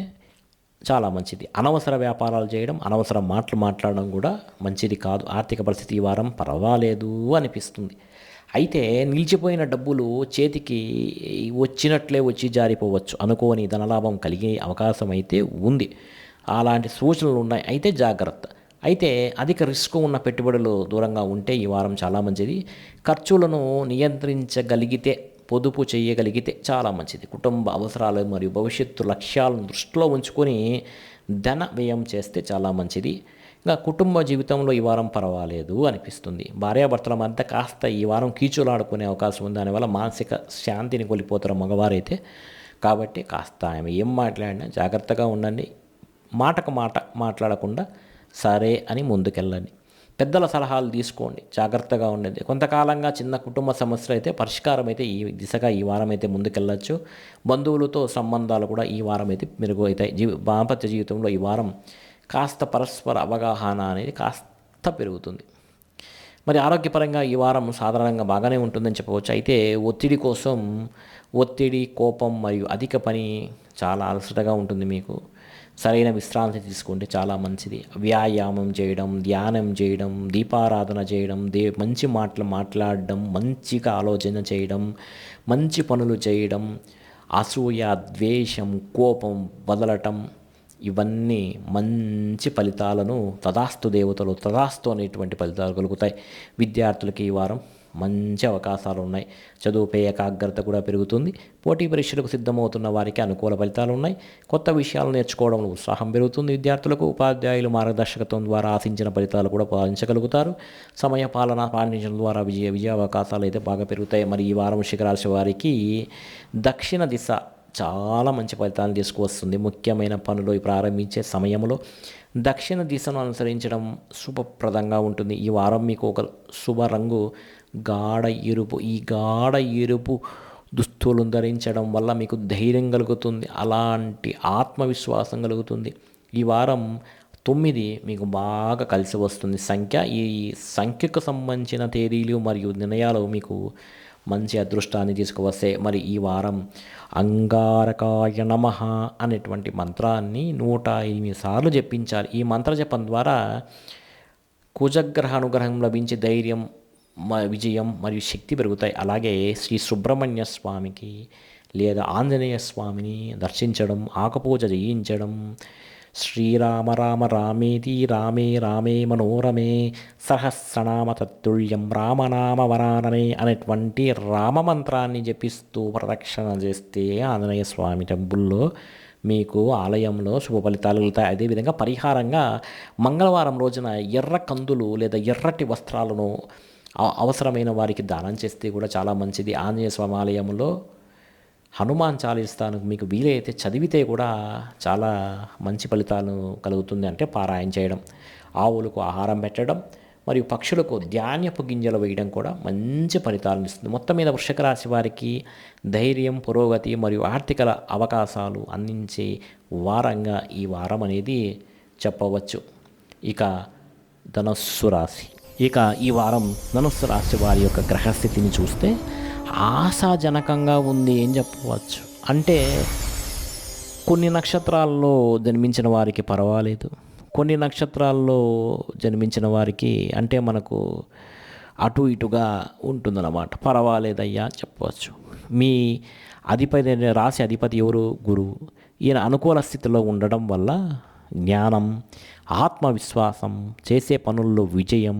చాలా మంచిది. అనవసర వ్యాపారాలు చేయడం, అనవసర మాటలు మాట్లాడడం కూడా మంచిది కాదు. ఆర్థిక పరిస్థితి ఈ వారం పర్వాలేదు అనిపిస్తుంది. అయితే నిలిచిపోయిన డబ్బులు చేతికి వచ్చినట్లే వచ్చి జారిపోవచ్చు. అనుకోని ధనలాభం కలిగే అవకాశం అయితే ఉంది. అలాంటి సూచనలు ఉన్నాయి. అయితే జాగ్రత్త. అయితే అధిక రిస్క్ ఉన్న పెట్టుబడులు దూరంగా ఉంటే ఈ వారం చాలా మంచిది. ఖర్చులను నియంత్రించగలిగితే, పొదుపు చేయగలిగితే చాలా మంచిది. కుటుంబ అవసరాలు మరియు భవిష్యత్తు లక్ష్యాలను దృష్టిలో ఉంచుకొని ధన వ్యయం చేస్తే చాలా మంచిది. ఇంకా కుటుంబ జీవితంలో ఈ వారం పర్వాలేదు అనిపిస్తుంది. భార్యాభర్తల మధ్య కాస్త ఈ వారం కీచులాడుకునే అవకాశం ఉంది. దానివల్ల మానసిక శాంతిని కోల్పోతారు మగవారైతే. కాబట్టి కాస్త ఆమె ఏం మాట్లాడినా జాగ్రత్తగా ఉండండి. మాటకు మాట మాట్లాడకుండా సరే అని ముందుకెళ్ళండి. పెద్దల సలహాలు తీసుకోండి, జాగ్రత్తగా ఉండండి. కొంతకాలంగా చిన్న కుటుంబ సమస్యలు అయితే పరిష్కారం అయితే ఈ దిశగా ఈ వారం అయితే ముందుకెళ్ళచ్చు. బంధువులతో సంబంధాలు కూడా ఈ వారం అయితే మెరుగవుతాయి. దాంపత్య జీవితంలో ఈ వారం కాస్త పరస్పర అవగాహన అనేది కాస్త పెరుగుతుంది. మరి ఆరోగ్యపరంగా ఈ వారం సాధారణంగా బాగానే ఉంటుందని చెప్పవచ్చు. అయితే ఒత్తిడి, కోపం మరియు అధిక పని చాలా అలసటగా ఉంటుంది. మీకు సరైన విశ్రాంతి తీసుకుంటే చాలా మంచిది. వ్యాయామం చేయడం, ధ్యానం చేయడం, దీపారాధన చేయడం, మంచి మాటలు మాట్లాడడం, మంచిగా ఆలోచన చేయడం, మంచి పనులు చేయడం, అసూయ, ద్వేషం, కోపం వదలటం, ఇవన్నీ మంచి ఫలితాలను తదాస్తు దేవతలు తదాస్తు అనేటువంటి ఫలితాలు కలుగుతాయి. విద్యార్థులకి ఈ వారం మంచి అవకాశాలు ఉన్నాయి. చదువుపై ఏకాగ్రత కూడా పెరుగుతుంది. పోటీ పరీక్షలకు సిద్ధమవుతున్న వారికి అనుకూల ఫలితాలు ఉన్నాయి. కొత్త విషయాలు నేర్చుకోవడంలో ఉత్సాహం పెరుగుతుంది. విద్యార్థులకు ఉపాధ్యాయులు మార్గదర్శకత్వం ద్వారా ఆశించిన ఫలితాలు కూడా పాలించగలుగుతారు. సమయ పాలన పాటించడం ద్వారా విజయ అవకాశాలు అయితే బాగా పెరుగుతాయి. మరి ఈ వారం వృశ్చిక రాశి వారికి దక్షిణ దిశ చాలా మంచి ఫలితాలను తీసుకువస్తుంది. ముఖ్యమైన పనులు ప్రారంభించే సమయంలో దక్షిణ దిశను అనుసరించడం శుభప్రదంగా ఉంటుంది. ఈ వారం మీకు ఒక శుభ రంగు గాఢ ఎరుపు. ఈ గాఢ ఎరుపు దుస్తులను ధరించడం వల్ల మీకు ధైర్యం కలుగుతుంది. అలాంటి ఆత్మవిశ్వాసం కలుగుతుంది. ఈ వారం 9 మీకు బాగా కలిసి వస్తుంది సంఖ్య. ఈ సంఖ్యకు సంబంధించిన తేదీలు మరియు నిర్ణయాలు మీకు మంచి అదృష్టాన్ని తీసుకువస్తాయి. మరి ఈ వారం అంగారకాయ నమః అనేటువంటి మంత్రాన్ని 108 సార్లు జపించాలి. ఈ మంత్ర జపం ద్వారా కుజగ్రహ అనుగ్రహం లభించి ధైర్యం, విజయం మరియు శక్తి పెరుగుతాయి. అలాగే శ్రీ సుబ్రహ్మణ్య స్వామికి లేదా ఆంజనేయ స్వామిని దర్శించడం, ఆకుపూజ చేయించడం, శ్రీరామ రామ రామేతి రామే రామే మనోరమే సహస్రనామ తత్తుల్యం రామనామ వరాననే అనేటువంటి రామమంత్రాన్ని జపిస్తూ ప్రదక్షిణ చేస్తే ఆంజనేయ స్వామి టెంపుల్లో మీకు ఆలయంలో శుభ ఫలితాలు కలుగుతాయి. అదేవిధంగా పరిహారంగా మంగళవారం రోజున ఎర్ర కందులు లేదా ఎర్రటి వస్త్రాలను అవసరమైన వారికి దానం చేస్తే కూడా చాలా మంచిది. ఆంజనేయ స్వామి ఆలయంలో హనుమాన్ చాలీసాను మీకు వీలైతే చదివితే కూడా చాలా మంచి ఫలితాలు కలుగుతుంది. అంటే పారాయణ చేయడం, ఆవులకు ఆహారం పెట్టడం మరియు పక్షులకు ధాన్యపు గింజలు వేయడం కూడా మంచి ఫలితాలను ఇస్తుంది. మొత్తం మీద వృషభ రాశి వారికి ధైర్యం, పురోగతి మరియు ఆర్థిక అవకాశాలు అందించే వారంగా ఈ వారం అనేది చెప్పవచ్చు. ఇక ధనుస్సు రాశి. ఇక ఈ వారం ధనుస్సు రాశి వారి యొక్క గ్రహస్థితిని చూస్తే ఆశాజనకంగా ఉంది ఏం చెప్పవచ్చు. అంటే కొన్ని నక్షత్రాల్లో జన్మించిన వారికి పర్వాలేదు, కొన్ని నక్షత్రాల్లో జన్మించిన వారికి అంటే మనకు అటు ఇటుగా ఉంటుందన్నమాట. పర్వాలేదయ్యా చెప్పవచ్చు. మీ అధిపతి, రాశి అధిపతి ఎవరు? గురువు. ఈయన అనుకూల స్థితిలో ఉండడం వల్ల జ్ఞానం, ఆత్మవిశ్వాసం, చేసే పనుల్లో విజయం,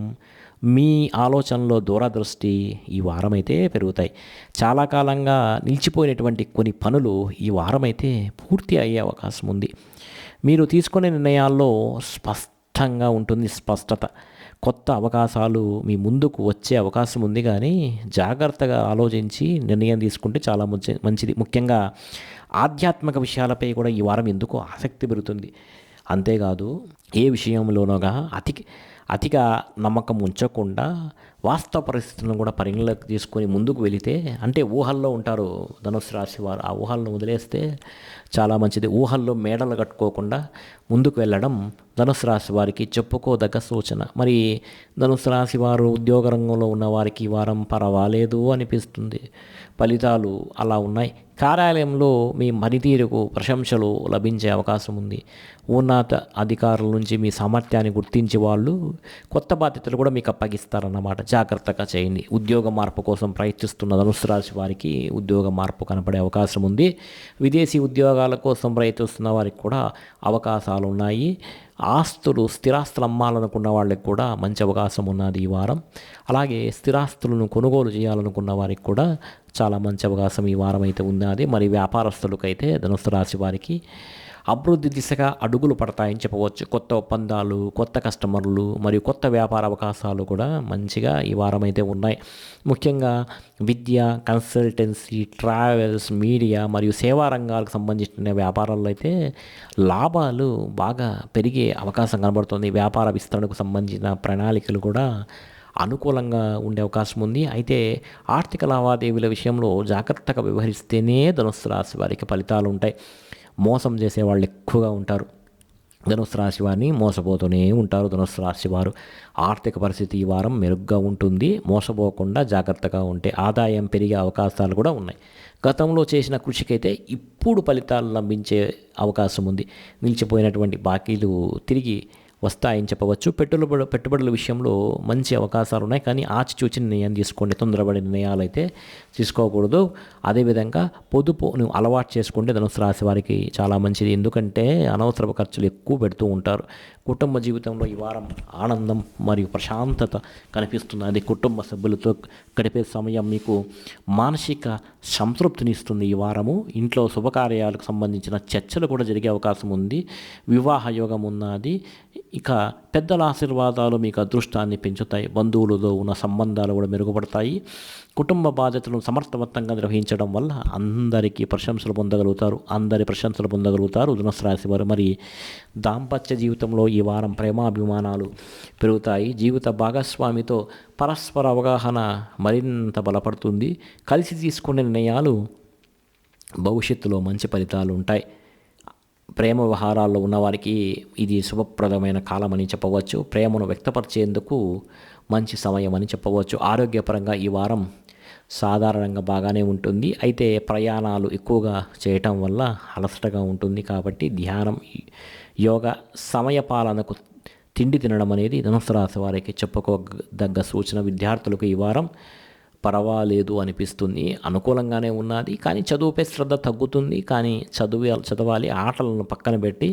మీ ఆలోచనలో దూరదృష్టి ఈ వారమైతే పెరుగుతాయి. చాలా కాలంగా నిలిచిపోయినటువంటి కొన్ని పనులు ఈ వారమైతే పూర్తి అయ్యే అవకాశం ఉంది. మీరు తీసుకునే నిర్ణయాల్లో స్పష్టంగా ఉంటుంది స్పష్టత. కొత్త అవకాశాలు మీ ముందుకు వచ్చే అవకాశం ఉంది, కానీ జాగ్రత్తగా ఆలోచించి నిర్ణయం తీసుకుంటే చాలా మంచిది. ముఖ్యంగా ఆధ్యాత్మిక విషయాలపై కూడా ఈ వారం ఎందుకో ఆసక్తి పెరుగుతుంది. అంతేకాదు ఏ విషయంలోనోగా అతిగా నమ్మకం ఉంచకుండా వాస్తవ పరిస్థితులను కూడా పరిగణలోకి తీసుకొని ముందుకు వెళితే, అంటే ఊహల్లో ఉంటారు ధనుస్సు రాశి వారు, ఆ ఊహలను వదిలేస్తే చాలా మంచిది. ఊహల్లో మేడలు కట్టుకోకుండా ముందుకు వెళ్ళడం ధనుస్సు రాశి వారికి చెప్పుకోదగ్గ సూచన. మరి ధనుస్సు రాశి వారు ఉద్యోగ రంగంలో ఉన్న వారికి ఈ వారం పర్వాలేదు అనిపిస్తుంది. ఫలితాలు అలా ఉన్నాయి. కార్యాలయంలో మీ పనితీరుకు ప్రశంసలు లభించే అవకాశం ఉంది. ఉన్నత అధికారుల నుంచి మీ సామర్థ్యాన్ని గుర్తించి వాళ్ళు కొత్త బాధ్యతలు కూడా మీకు అప్పగిస్తారన్నమాట. జాగ్రత్తగా చేయండి. ఉద్యోగ మార్పు కోసం ప్రయత్నిస్తున్న ధనుస్సు రాశి వారికి ఉద్యోగ మార్పు కనపడే అవకాశం ఉంది. విదేశీ ఉద్యోగాల కోసం ప్రయత్నిస్తున్న వారికి కూడా అవకాశాలు ఉన్నాయి. ఆస్తులు, స్థిరాస్తులు అమ్మాలనుకున్న వాళ్ళకి కూడా మంచి అవకాశం ఉన్నది ఈ వారం. అలాగే స్థిరాస్తులను కొనుగోలు చేయాలనుకున్న వారికి కూడా చాలా మంచి అవకాశం ఈ వారం అయితే ఉన్నది. మరి వ్యాపారస్తులకైతే ధనుస్సు రాశి వారికి అభివృద్ధి దిశగా అడుగులు పడతాయని చెప్పవచ్చు. కొత్త ఒప్పందాలు, కొత్త కస్టమర్లు మరియు కొత్త వ్యాపార అవకాశాలు కూడా మంచిగా ఈ వారం అయితే ఉన్నాయి. ముఖ్యంగా విద్య, కన్సల్టెన్సీ, ట్రావెల్స్, మీడియా మరియు సేవా రంగాలకు సంబంధించిన వ్యాపారాల్లో అయితే లాభాలు బాగా పెరిగే అవకాశం కనబడుతుంది. వ్యాపార విస్తరణకు సంబంధించిన ప్రణాళికలు కూడా అనుకూలంగా ఉండే అవకాశం ఉంది. అయితే ఆర్థిక లావాదేవీల విషయంలో జాగ్రత్తగా వ్యవహరిస్తేనే ధనుస్సు రాశి వారికి ఫలితాలు ఉంటాయి. మోసం చేసే వాళ్ళు ఎక్కువగా ఉంటారు. ధనుస్సు రాశి వారిని మోసపోతూనే ఉంటారు. ధనుస్సు రాశి వారు ఆర్థిక పరిస్థితి ఈ వారం మెరుగ్గా ఉంటుంది. మోసపోకుండా జాగ్రత్తగా ఉంటే ఆదాయం పెరిగే అవకాశాలు కూడా ఉన్నాయి. గతంలో చేసిన కృషికైతే ఇప్పుడు ఫలితాలు లభించే అవకాశం ఉంది. నిలిచిపోయినటువంటి బాకీలు తిరిగి వస్తాయని చెప్పవచ్చు. పెట్టుబడుల విషయంలో మంచి అవకాశాలు ఉన్నాయి, కానీ ఆచితూచి నిర్ణయం తీసుకోండి. తొందరపడే నిర్ణయాలు అయితే తీసుకోకూడదు. అదేవిధంగా పొదుపును అలవాటు చేసుకుంటే ధనుస్సు రాశి వారికి చాలా మంచిది. ఎందుకంటే అనవసరపు ఖర్చులు ఎక్కువ పెడుతూ ఉంటారు. కుటుంబ జీవితంలో ఈ వారం ఆనందం మరియు ప్రశాంతత కనిపిస్తున్నది. కుటుంబ సభ్యులతో గడిపే సమయం మీకు మానసిక సంతృప్తిని ఇస్తుంది. ఈ వారము ఇంట్లో శుభకార్యాలకు సంబంధించిన చర్చలు కూడా జరిగే అవకాశం ఉంది. వివాహ యోగం ఉన్నది. ఇక పెద్దల ఆశీర్వాదాలు మీకు అదృష్టాన్ని పెంచుతాయి. బంధువులతో ఉన్న సంబంధాలు కూడా మెరుగుపడతాయి. కుటుంబ బాధ్యతలను సమర్థవంతంగా నిర్వహించడం వల్ల అందరికీ ప్రశంసలు పొందగలుగుతారు ధనుస్సు రాశి వారు. మరి దాంపత్య జీవితంలో ఈ వారం ప్రేమాభిమానాలు పెరుగుతాయి. జీవిత భాగస్వామితో పరస్పర అవగాహన మరింత బలపడుతుంది. కలిసి తీసుకునే నిర్ణయాలు భవిష్యత్తులో మంచి ఫలితాలు ఉంటాయి. ప్రేమ వ్యవహారాల్లో ఉన్నవారికి ఇది శుభప్రదమైన కాలం అని చెప్పవచ్చు. ప్రేమను వ్యక్తపరిచేందుకు మంచి సమయం అని చెప్పవచ్చు. ఆరోగ్యపరంగా ఈ వారం సాధారణంగా బాగానే ఉంటుంది. అయితే ప్రయాణాలు ఎక్కువగా చేయటం వల్ల అలసటగా ఉంటుంది. కాబట్టి ధ్యానం, యోగా, సమయపాలనకు తిండి తినడం అనేది ధనుసు రాశి వారికి చెప్పుకోదగ్గ సూచన. విద్యార్థులకు ఈ వారం పర్వాలేదు అనిపిస్తుంది, అనుకూలంగానే ఉన్నది. కానీ చదువుపై శ్రద్ధ తగ్గుతుంది. కానీ చదవాలి, ఆటలను పక్కన పెట్టి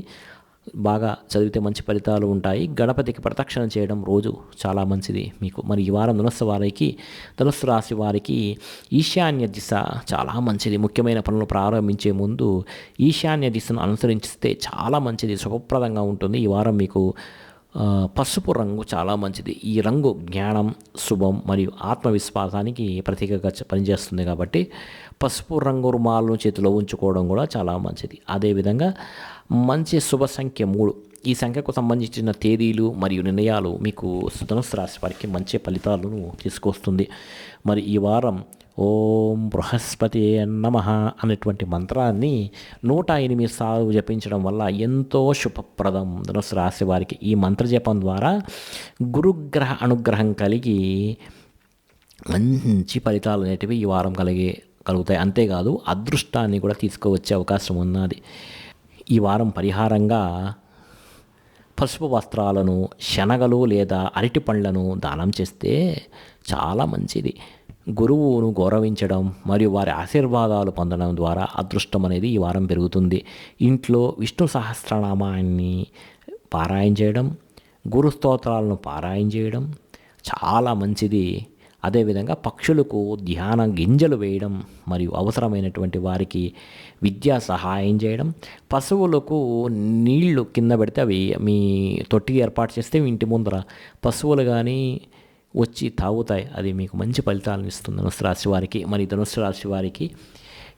బాగా చదివితే మంచి ఫలితాలు ఉంటాయి. గణపతికి ప్రదక్షిణ చేయడం రోజు చాలా మంచిది మీకు. మరి ఈ వారం ధనుస్సు రాశి వారికి ఈశాన్య దిశ చాలా మంచిది. ముఖ్యమైన పనులు ప్రారంభించే ముందు ఈశాన్య దిశను అనుసరిస్తే చాలా మంచిది, శుభప్రదంగా ఉంటుంది. ఈ వారం మీకు పసుపు రంగు చాలా మంచిది. ఈ రంగు జ్ఞానం, శుభం మరియు ఆత్మవిశ్వాసానికి ప్రతీకగా పనిచేస్తుంది. కాబట్టి పసుపు రంగు రుమాలను చేతిలో ఉంచుకోవడం కూడా చాలా మంచిది. అదేవిధంగా మంచి శుభ సంఖ్య 3. ఈ సంఖ్యకు సంబంధించిన తేదీలు మరియు నిర్ణయాలు మీకు ధనుస్సు రాశి వారికి మంచి ఫలితాలను తీసుకొస్తుంది. మరి ఈ వారం ఓం బృహస్పతి నమః అనేటువంటి మంత్రాన్ని 108 సార్లు జపించడం వల్ల ఎంతో శుభప్రదం. ధనుస్సు రాశి వారికి ఈ మంత్ర జపం ద్వారా గురుగ్రహ అనుగ్రహం కలిగి మంచి ఫలితాలు అనేటివి ఈ వారం కలుగుతాయి. అంతేకాదు అదృష్టాన్ని కూడా తీసుకువచ్చే అవకాశం ఉన్నది. ఈ వారం పరిహారంగా పసుపు వస్త్రాలను, శనగలు లేదా అరటి పండ్లను దానం చేస్తే చాలా మంచిది. గురువును గౌరవించడం మరియు వారి ఆశీర్వాదాలు పొందడం ద్వారా అదృష్టం అనేది ఈ వారం పెరుగుతుంది. ఇంట్లో విష్ణు సహస్రనామాన్ని పారాయణ చేయడం, గురు స్తోత్రాలను పారాయణ చేయడం చాలా మంచిది. అదేవిధంగా పక్షులకు ధ్యాన గింజలు వేయడం మరియు అవసరమైనటువంటి వారికి విద్యా సహాయం చేయడం, పశువులకు నీళ్లు కింద పెడితే అవి మీ తొట్టి ఏర్పాటు చేస్తే మీ ఇంటి ముందర పశువులు కానీ వచ్చి తాగుతాయి. అది మీకు మంచి ఫలితాలను ఇస్తుంది ధనుస్సు రాశి వారికి. మరి ధనుస్సు రాశి వారికి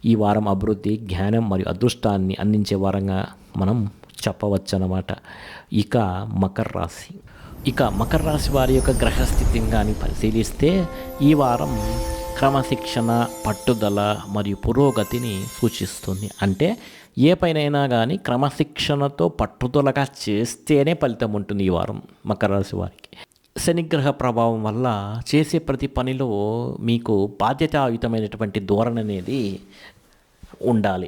ఈ వారం అభివృద్ధి, జ్ఞానం మరియు అదృష్టాన్ని అందించే వారంగా మనం చెప్పవచ్చు అన్నమాట. ఇక మకర రాశి వారి యొక్క గ్రహస్థితిని కానీ పరిశీలిస్తే ఈ వారం క్రమశిక్షణ, పట్టుదల మరియు పురోగతిని సూచిస్తుంది. అంటే ఏ పైనైనా కానీ క్రమశిక్షణతో పట్టుదలగా చేస్తేనే ఫలితం ఉంటుంది ఈ వారం మకర రాశి వారికి. శనిగ్రహ ప్రభావం వల్ల చేసే ప్రతి పనిలో మీకు బాధ్యతాయుతమైనటువంటి ధోరణి అనేది ఉండాలి.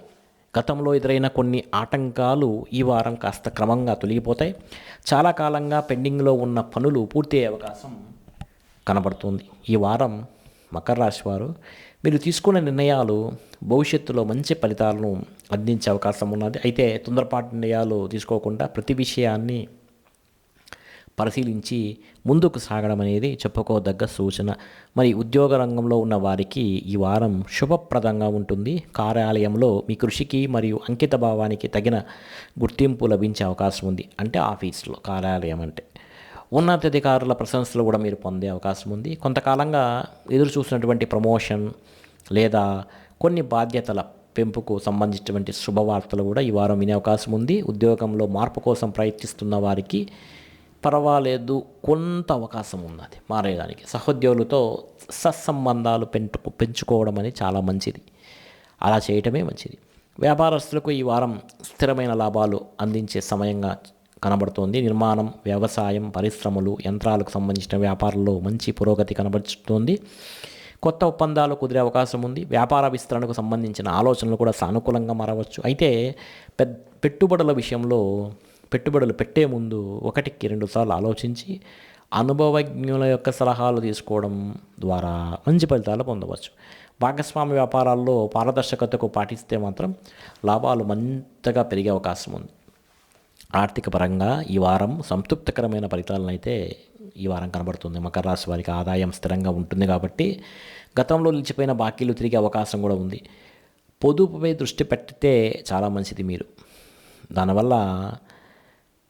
గతంలో ఎదురైన కొన్ని ఆటంకాలు ఈ వారం కాస్త క్రమంగా తొలగిపోతాయి. చాలా కాలంగా పెండింగ్లో ఉన్న పనులు పూర్తయ్యే అవకాశం కనబడుతుంది. ఈ వారం మకర రాశి వారు మీరు తీసుకున్న నిర్ణయాలు భవిష్యత్తులో మంచి ఫలితాలను అందించే అవకాశం ఉన్నది. అయితే తొందరపాటు నిర్ణయాలు తీసుకోకుండా ప్రతి విషయాన్ని పరిశీలించి ముందుకు సాగడం అనేది చెప్పుకోదగ్గ సూచన. మరి ఉద్యోగ రంగంలో ఉన్న వారికి ఈ వారం శుభప్రదంగా ఉంటుంది. కార్యాలయంలో మీ కృషికి మరియు అంకిత భావానికి తగిన గుర్తింపు లభించే అవకాశం ఉంది. అంటే ఆఫీస్లో, కార్యాలయం అంటే ఉన్నతాధికారుల ప్రశంసలు కూడా మీరు పొందే అవకాశం ఉంది. కొంతకాలంగా ఎదురు చూసినటువంటి ప్రమోషన్ లేదా కొన్ని బాధ్యతల పెంపుకు సంబంధించినటువంటి శుభవార్తలు కూడా ఈ వారం వినే అవకాశం ఉంది. ఉద్యోగంలో మార్పు కోసం ప్రయత్నిస్తున్న వారికి పర్వాలేదు, కొంత అవకాశం ఉన్నది మారేదానికి. సహోద్యోగులతో సత్సంబంధాలు పెంచుకోవడం అనేది చాలా మంచిది. అలా చేయటమే మంచిది. వ్యాపారస్తులకు ఈ వారం స్థిరమైన లాభాలు అందించే సమయంగా కనబడుతోంది. నిర్మాణం, వ్యవసాయం, పరిశ్రమలు, యంత్రాలకు సంబంధించిన వ్యాపారంలో మంచి పురోగతి కనబడుతుంది. కొత్త ఒప్పందాలు కుదిరే అవకాశం ఉంది. వ్యాపార విస్తరణకు సంబంధించిన ఆలోచనలు కూడా సానుకూలంగా మారవచ్చు. అయితే పెట్టుబడుల విషయంలో పెట్టుబడులు పెట్టే ముందు 1-2 సార్లు ఆలోచించి అనుభవజ్ఞుల యొక్క సలహాలు తీసుకోవడం ద్వారా మంచి ఫలితాలు పొందవచ్చు. భాగస్వామ్య వ్యాపారాల్లో పారదర్శకతకు పాటిస్తే మాత్రం లాభాలు మంతగా పెరిగే అవకాశం ఉంది. ఆర్థిక పరంగా ఈ వారం సంతృప్తికరమైన ఫలితాలను అయితే ఈ వారం కనబడుతుంది. మకర రాశి వారికి ఆదాయం స్థిరంగా ఉంటుంది కాబట్టి గతంలో నిలిచిపోయిన బాకీలు తిరిగే అవకాశం కూడా ఉంది. పొదుపుపై దృష్టి పెట్టితే చాలా మంచిది. మీరు దానివల్ల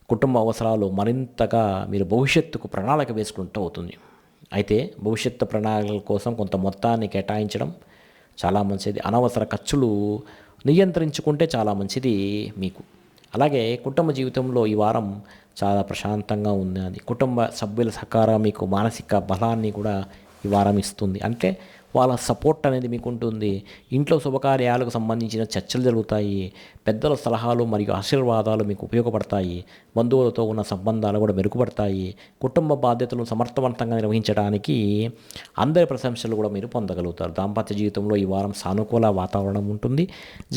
కుటుంబ అవసరాలు మరింతగా మీరు భవిష్యత్తుకు ప్రణాళిక వేసుకుంటూ అవుతుంది. అయితే భవిష్యత్తు ప్రణాళికల కోసం కొంత మొత్తాన్ని కేటాయించడం చాలా మంచిది. అనవసర ఖర్చులు నియంత్రించుకుంటే చాలా మంచిది మీకు. అలాగే కుటుంబ జీవితంలో ఈ వారం చాలా ప్రశాంతంగా ఉన్నది. కుటుంబ సభ్యుల సహకారం మీకు మానసిక బలాన్ని కూడా ఈ వారం ఇస్తుంది. అంటే వాళ్ళ సపోర్ట్ అనేది మీకు ఉంటుంది. ఇంట్లో శుభకార్యాలకు సంబంధించిన చర్చలు జరుగుతాయి. పెద్దల సలహాలు మరియు ఆశీర్వాదాలు మీకు ఉపయోగపడతాయి. బంధువులతో ఉన్న సంబంధాలు కూడా మెరుగుపడతాయి. కుటుంబ బాధ్యతలను సమర్థవంతంగా నిర్వహించడానికి అందరి ప్రశంసలు కూడా మీరు పొందగలుగుతారు. దాంపత్య జీవితంలో ఈ వారం సానుకూల వాతావరణం ఉంటుంది.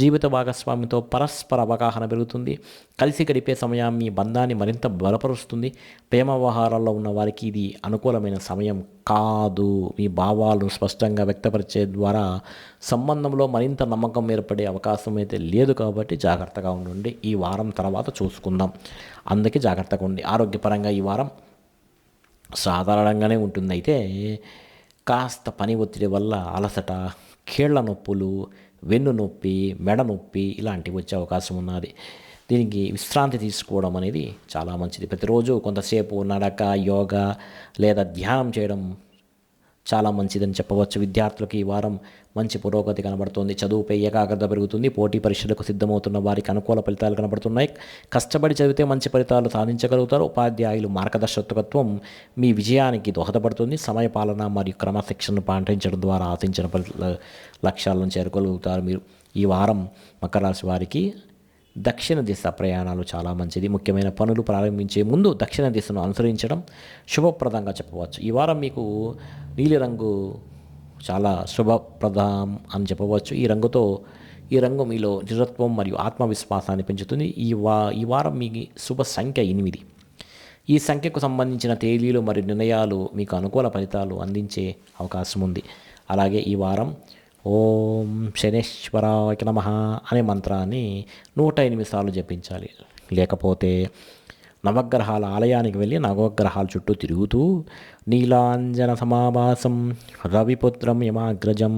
జీవిత భాగస్వామితో పరస్పర అవగాహన పెరుగుతుంది. కలిసి గడిపే సమయం మీ బంధాన్ని మరింత బలపరుస్తుంది. ప్రేమ వ్యవహారాల్లో ఉన్న వారికి ఇది అనుకూలమైన సమయం కాదు. మీ భావాలను స్పష్టంగా వ్యక్తపరిచే ద్వారా సంబంధంలో మరింత నమ్మకం ఏర్పడే అవకాశం అయితే లేదు. కాబట్టి జాగ్రత్తగా ఉండండి. ఈ వారం తర్వాత చూసుకుందాం. అందుకే జాగ్రత్తగా ఉండి. ఆరోగ్యపరంగా ఈ వారం సాధారణంగానే ఉంటుంది. అయితే కాస్త పని ఒత్తిడి వల్ల అలసట, కీళ్ల నొప్పులు, వెన్ను నొప్పి, మెడ నొప్పి ఇలాంటివి వచ్చే అవకాశం ఉన్నది. దీనికి విశ్రాంతి తీసుకోవడం అనేది చాలా మంచిది. ప్రతిరోజు కొంతసేపు నడక, యోగా లేదా ధ్యానం చేయడం చాలా మంచిదని చెప్పవచ్చు. విద్యార్థులకు ఈ వారం మంచి పురోగతి కనబడుతుంది. చదువుపై ఏకాగ్రత పెరుగుతుంది. పోటీ పరీక్షలకు సిద్ధమవుతున్న వారికి అనుకూల ఫలితాలు కనబడుతున్నాయి. కష్టపడి చదివితే మంచి ఫలితాలు సాధించగలుగుతారు. ఉపాధ్యాయులు మార్గదర్శకత్వం మీ విజయానికి దోహదపడుతుంది. సమయపాలన మరియు క్రమశిక్షణను పాటించడం ద్వారా ఆశించిన లక్ష్యాలను చేరుకోగలుగుతారు. మీరు ఈ వారం మకర రాశి వారికి దక్షిణ దిశ ప్రయాణాలు చాలా మంచిది. ముఖ్యమైన పనులు ప్రారంభించే ముందు దక్షిణ దిశను అనుసరించడం శుభప్రదంగా చెప్పవచ్చు. ఈ వారం మీకు నీలిరంగు చాలా శుభప్రదం అని చెప్పవచ్చు. ఈ రంగు మీలో దృఢత్వం మరియు ఆత్మవిశ్వాసాన్ని పెంచుతుంది. ఈ వారం మీ శుభ సంఖ్య 8. ఈ సంఖ్యకు సంబంధించిన తేదీలు మరియు నిర్ణయాలు మీకు అనుకూల ఫలితాలు అందించే అవకాశం ఉంది. అలాగే ఈ వారం ఓం శనేశ్వరాయ నమః అనే మంత్రాన్ని 108 సార్లు జపించాలి. లేకపోతే నవగ్రహాల ఆలయానికి వెళ్ళి నవగ్రహాల చుట్టూ తిరుగుతూ నీలాంజన సమాభాసం రవిపుత్రం యమాగ్రజం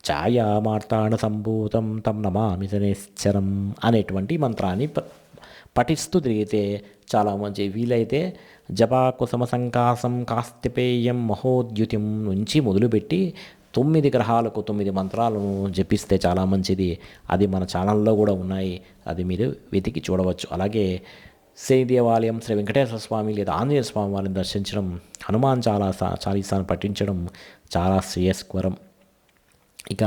ఛాయామార్తాండ సంభూతం తం నమామి శనేశ్వరం అనేటువంటి మంత్రాన్ని పఠిస్తూ తిరిగితే చాలా మంచి. వీలైతే జపాకుసుమ సంకాసం కాస్తిపేయం మహోద్యుతిం నుంచి మొదలుపెట్టి 9 గ్రహాలకు 9 మంత్రాలను జపిస్తే చాలా మంచిది. అది మన ఛానల్లో కూడా ఉన్నాయి. అది మీరు వెతికి చూడవచ్చు. అలాగే శని దేవాలయం, శ్రీ వెంకటేశ్వర స్వామి లేదా ఆంజనేయ స్వామి వారిని దర్శించడం, హనుమాన్ చాలీసాను పఠించడం చాలా శ్రేయస్కరం. ఇక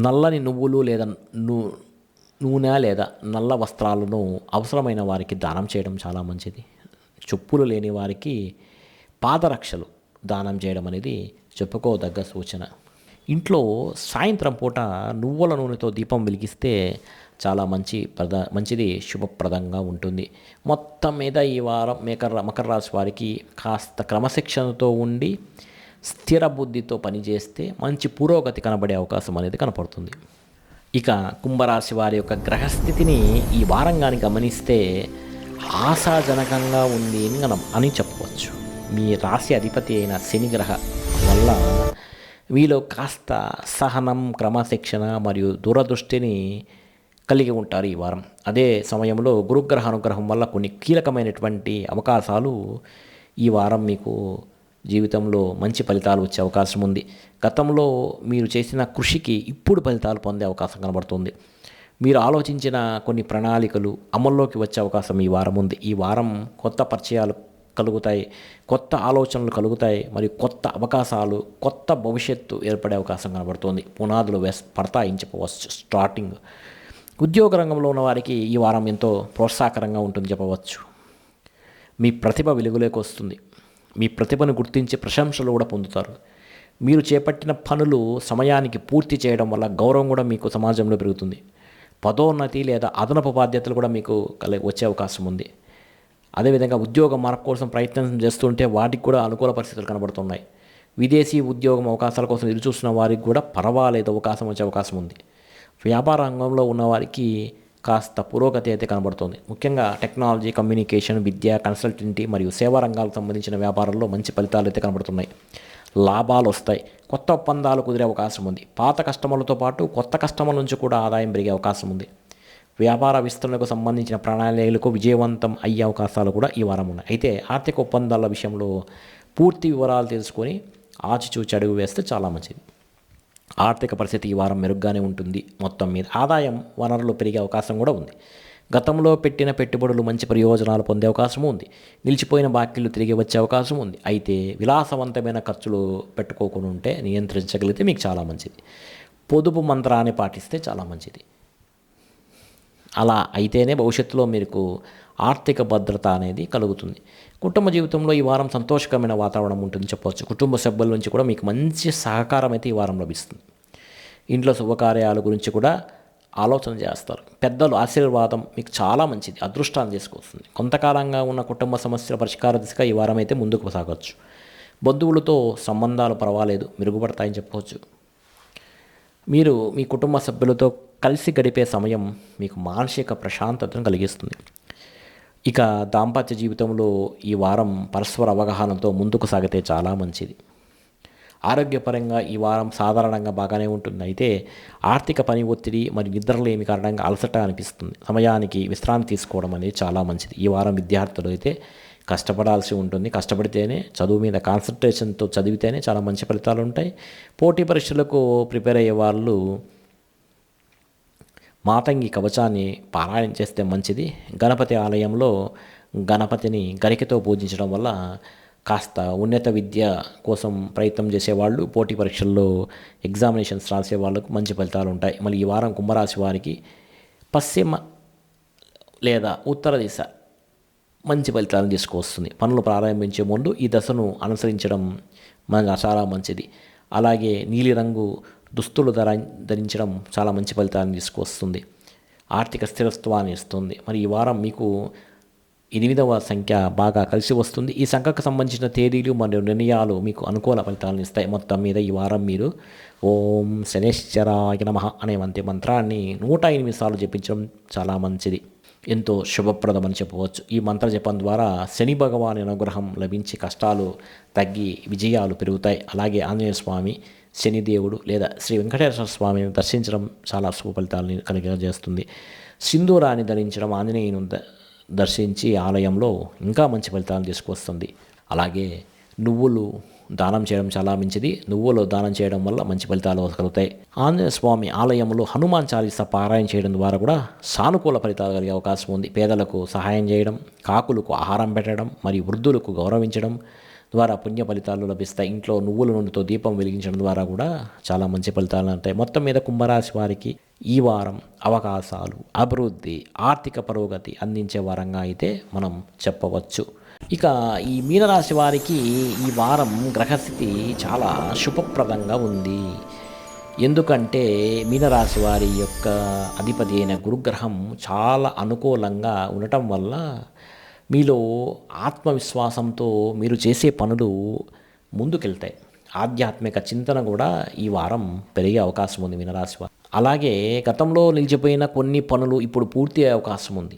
నల్లని నువ్వులు లేదా నూనె లేదా నల్ల వస్త్రాలను అవసరమైన వారికి దానం చేయడం చాలా మంచిది. చెప్పులు లేని వారికి పాదరక్షలు దానం చేయడం అనేది చెప్పుకోదగ్గ సూచన. ఇంట్లో సాయంత్రం పూట నువ్వుల నూనెతో దీపం వెలిగిస్తే చాలా మంచిది, శుభప్రదంగా ఉంటుంది. మొత్తం మీద ఈ వారం మకర రాశి వారికి కాస్త క్రమశిక్షణతో ఉండి స్థిర బుద్ధితో పనిచేస్తే మంచి పురోగతి కనబడే అవకాశం అనేది కనపడుతుంది. ఇక కుంభరాశి వారి యొక్క గ్రహస్థితిని ఈ వారంగాని గమనిస్తే ఆశాజనకంగా ఉంది అని చెప్పవచ్చు. మీ రాశి అధిపతి అయిన శని గ్రహ వల్ల వీలో కాస్త సహనం, క్రమశిక్షణ మరియు దూరదృష్టిని కలిగి ఉంటారు ఈ వారం. అదే సమయంలో గురుగ్రహ అనుగ్రహం వల్ల కొన్ని కీలకమైనటువంటి అవకాశాలు ఈ వారం మీకు జీవితంలో మంచి ఫలితాలు వచ్చే అవకాశం ఉంది. గతంలో మీరు చేసిన కృషికి ఇప్పుడు ఫలితాలు పొందే అవకాశం కనబడుతుంది. మీరు ఆలోచించిన కొన్ని ప్రణాళికలు అమల్లోకి వచ్చే అవకాశం ఈ వారం ఉంది. ఈ వారం కొత్త పరిచయాలు కలుగుతాయి, కొత్త ఆలోచనలు కలుగుతాయి, మరియు కొత్త అవకాశాలు, కొత్త భవిష్యత్తు ఏర్పడే అవకాశం కనబడుతుంది. పునాదులు పడతాయని చెప్పవచ్చు. స్టార్టింగ్ ఉద్యోగ రంగంలో ఉన్న వారికి ఈ వారం ఎంతో ప్రోత్సాహకరంగా ఉంటుంది చెప్పవచ్చు. మీ ప్రతిభ వెలుగులోకి వస్తుంది. మీ ప్రతిభను గుర్తించి ప్రశంసలు కూడా పొందుతారు. మీరు చేపట్టిన పనులు సమయానికి పూర్తి చేయడం వల్ల గౌరవం కూడా మీకు సమాజంలో పెరుగుతుంది. పదోన్నతి లేదా అదనపు బాధ్యతలు కూడా మీకు వచ్చే అవకాశం ఉంది. అదేవిధంగా ఉద్యోగ మార్పు కోసం ప్రయత్నం చేస్తుంటే వాటికి కూడా అనుకూల పరిస్థితులు కనబడుతున్నాయి. విదేశీ ఉద్యోగం అవకాశాల కోసం ఎదురుచూస్తున్న వారికి కూడా పర్వాలేదు, అవకాశం వచ్చే అవకాశం ఉంది. వ్యాపార రంగంలో ఉన్నవారికి కాస్త పురోగతి అయితే కనబడుతుంది. ముఖ్యంగా టెక్నాలజీ, కమ్యూనికేషన్, విద్య, కన్సల్టెన్సీ మరియు సేవా రంగాలకు సంబంధించిన వ్యాపారాల్లో మంచి ఫలితాలు అయితే కనబడుతున్నాయి. లాభాలు వస్తాయి. కొత్త ఒప్పందాలు కుదిరే అవకాశం ఉంది. పాత కస్టమర్లతో పాటు కొత్త కస్టమర్ల నుంచి కూడా ఆదాయం పెరిగే అవకాశం ఉంది. వ్యాపార విస్తరణకు సంబంధించిన ప్రణాళికలకు విజయవంతం అయ్యే అవకాశాలు కూడా ఈ వారం ఉన్నాయి. అయితే ఆర్థిక ఒప్పందాల విషయంలో పూర్తి వివరాలు తెలుసుకొని ఆచిచూచి అడుగు వేస్తే చాలా మంచిది. ఆర్థిక పరిస్థితి ఈ వారం మెరుగ్గానే ఉంటుంది. మొత్తం మీద ఆదాయం వనరులు పెరిగే అవకాశం కూడా ఉంది. గతంలో పెట్టిన పెట్టుబడులు మంచి ప్రయోజనాలు పొందే అవకాశం ఉంది. నిలిచిపోయిన బాకీలు తిరిగి వచ్చే అవకాశం ఉంది. అయితే విలాసవంతమైన ఖర్చులు పెట్టుకోకుండా ఉంటే నియంత్రించగలిగితే మీకు చాలా మంచిది. పొదుపు మంత్రాన్ని పాటిస్తే చాలా మంచిది. అలా అయితేనే భవిష్యత్తులో మీకు ఆర్థిక భద్రత అనేది కలుగుతుంది. కుటుంబ జీవితంలో ఈ వారం సంతోషకరమైన వాతావరణం ఉంటుంది చెప్పవచ్చు. కుటుంబ సభ్యుల నుంచి కూడా మీకు మంచి సహకారం అయితే ఈ వారం లభిస్తుంది. ఇంట్లో శుభకార్యాల గురించి కూడా ఆలోచన చేస్తారు. పెద్దలు ఆశీర్వాదం మీకు చాలా మంచిది, అదృష్టాన్ని తీసుకొస్తుంది. కొంతకాలంగా ఉన్న కుటుంబ సమస్యల పరిష్కార దిశగా ఈ వారం అయితే ముందుకు సాగవచ్చు. బంధువులతో సంబంధాలు పర్వాలేదు, మెరుగుపడతాయని చెప్పవచ్చు. మీరు మీ కుటుంబ సభ్యులతో కలిసి గడిపే సమయం మీకు మానసిక ప్రశాంతతను కలిగిస్తుంది. ఇక దాంపత్య జీవితంలో ఈ వారం పరస్పర అవగాహనతో ముందుకు సాగితే చాలా మంచిది. ఆరోగ్యపరంగా ఈ వారం సాధారణంగా బాగానే ఉంటుంది. అయితే ఆర్థిక పని ఒత్తిడి మరియు నిద్రలేమి కారణంగా అలసట అనిపిస్తుంది. సమయానికి విశ్రాంతి తీసుకోవడం అనేది చాలా మంచిది. ఈ వారం విద్యార్థులు అయితే కష్టపడాల్సి ఉంటుంది. కష్టపడితేనే చదువు మీద కాన్సన్ట్రేషన్తో చదివితేనే చాలా మంచి ఫలితాలు ఉంటాయి. పోటీ పరీక్షలకు ప్రిపేర్ అయ్యే వాళ్ళు మాతంగి కవచాన్ని పారాయణ చేస్తే మంచిది. గణపతి ఆలయంలో గణపతిని గరికతో పూజించడం వల్ల కాస్త ఉన్నత విద్య కోసం ప్రయత్నం చేసేవాళ్ళు, పోటీ పరీక్షల్లో ఎగ్జామినేషన్స్ రాసే వాళ్ళకు మంచి ఫలితాలు ఉంటాయి. మళ్ళీ ఈ వారం కుంభరాశి వారికి పశ్చిమ లేదా ఉత్తర దిశ మంచి ఫలితాలను తీసుకువస్తుంది. పనులు ప్రారంభించే ముందు ఈ దశను అనుసరించడం చాలా మంచిది. అలాగే నీలిరంగు దుస్తులు ధరించడం చాలా మంచి ఫలితాలను తీసుకువస్తుంది. ఆర్థిక స్థిరత్వాన్ని ఇస్తుంది. మరి ఈ వారం మీకు 8వ సంఖ్య బాగా కలిసి వస్తుంది. ఈ సంఖ్యకు సంబంధించిన తేదీలు మరియు నిర్ణయాలు మీకు అనుకూల ఫలితాలను ఇస్తాయి. మొత్తం మీద ఈ వారం మీరు ఓం శనేశ్వరాయ నమః అనే మంత్రాన్ని 108 సార్లు జపించడం చాలా మంచిది, ఎంతో శుభప్రదమని చెప్పవచ్చు. ఈ మంత్ర జపం ద్వారా శని భగవాని అనుగ్రహం లభించి కష్టాలు తగ్గి విజయాలు పెరుగుతాయి. అలాగే ఆంజనేయ స్వామి, శనిదేవుడు లేదా శ్రీ వెంకటేశ్వర స్వామిని దర్శించడం చాలా శుభ ఫలితాలను కలిగజేస్తుంది. సింధూరాన్ని ధరించడం, ఆంజనేయుని దర్శించి ఆలయంలో ఇంకా మంచి ఫలితాలను తీసుకొస్తుంది. అలాగే నువ్వులు దానం చేయడం చాలా మంచిది. నువ్వులు దానం చేయడం వల్ల మంచి ఫలితాలు కలుగుతాయి. ఆంజనేయ స్వామి ఆలయంలో హనుమాన్ చాలీసా పారాయణ చేయడం ద్వారా కూడా సానుకూల ఫలితాలు కలిగే అవకాశం ఉంది. పేదలకు సహాయం చేయడం, కాకులకు ఆహారం పెట్టడం మరియు వృద్ధులకు గౌరవించడం ద్వారా పుణ్య ఫలితాలు లభిస్తాయి. ఇంట్లో నువ్వుల నూనెతో దీపం వెలిగించడం ద్వారా కూడా చాలా మంచి ఫలితాలు ఉంటాయి. మొత్తం మీద కుంభరాశి వారికి ఈ వారం అవకాశాలు, అభివృద్ధి, ఆర్థిక పురోగతి అందించే వారంగా అయితే మనం చెప్పవచ్చు. ఇక ఈ మీనరాశి వారికి ఈ వారం గ్రహస్థితి చాలా శుభప్రదంగా ఉంది. ఎందుకంటే మీనరాశి వారి యొక్క అధిపతి అయిన గురుగ్రహం చాలా అనుకూలంగా ఉండటం వల్ల మీలో ఆత్మవిశ్వాసంతో మీరు చేసే పనులు ముందుకెళ్తాయి. ఆధ్యాత్మిక చింతన కూడా ఈ వారం పెరిగే అవకాశం ఉంది మీనరాశి వారు. అలాగే గతంలో నిలిచిపోయిన కొన్ని పనులు ఇప్పుడు పూర్తి అయ్యే అవకాశం ఉంది.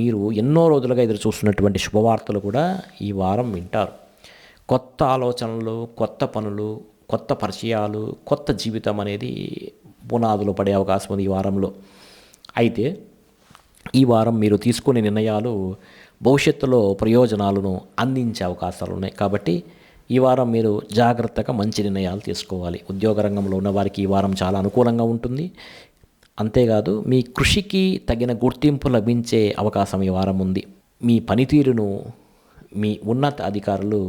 మీరు ఎన్నో రోజులుగా ఎదురు చూస్తున్నటువంటి శుభవార్తలు కూడా ఈ వారం వింటారు. కొత్త ఆలోచనలు, కొత్త పనులు, కొత్త పరిచయాలు, కొత్త జీవితం అనేది పునాదులు పడే అవకాశం ఉంది ఈ వారంలో. అయితే ఈ వారం మీరు తీసుకునే నిర్ణయాలు భవిష్యత్తులో ప్రయోజనాలను అందించే అవకాశాలు ఉన్నాయి. కాబట్టి ఈ వారం మీరు జాగ్రత్తగా మంచి నిర్ణయాలు తీసుకోవాలి. ఉద్యోగ రంగంలో ఉన్న వారికి ఈ వారం చాలా అనుకూలంగా ఉంటుంది. అంతేకాదు మీ కృషికి తగిన గుర్తింపు లభించే అవకాశం ఈ వారం ఉంది. మీ పనితీరును మీ ఉన్నత అధికారులు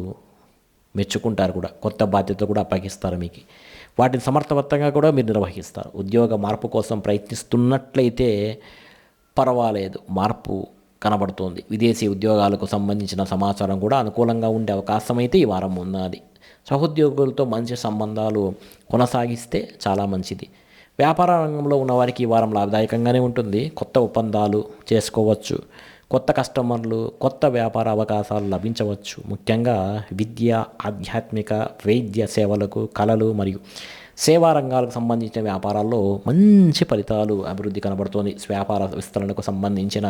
మెచ్చుకుంటారు కూడా. కొత్త బాధ్యతలు కూడా అప్పగిస్తారు మీకు. వాటిని సమర్థవంతంగా కూడా మీరు నిర్వహిస్తారు. ఉద్యోగ మార్పు కోసం ప్రయత్నిస్తున్నట్లయితే పర్వాలేదు, మార్పు కనబడుతోంది. విదేశీ ఉద్యోగాలకు సంబంధించిన సమాచారం కూడా అనుకూలంగా ఉండే అవకాశం అయితే ఈ వారం ఉన్నది. సహోద్యోగులతో మంచి సంబంధాలు కొనసాగిస్తే చాలా మంచిది. వ్యాపార రంగంలో ఉన్నవారికి ఈ వారం లాభదాయకంగానే ఉంటుంది. కొత్త ఒప్పందాలు చేసుకోవచ్చు. కొత్త కస్టమర్లు, కొత్త వ్యాపార అవకాశాలు లభించవచ్చు. ముఖ్యంగా విద్య, ఆధ్యాత్మిక, వైద్య సేవలకు, కళలు మరియు సేవా రంగాలకు సంబంధించిన వ్యాపారాల్లో మంచి ఫలితాలు, అభివృద్ధి కనబడుతోంది. వ్యాపార విస్తరణకు సంబంధించిన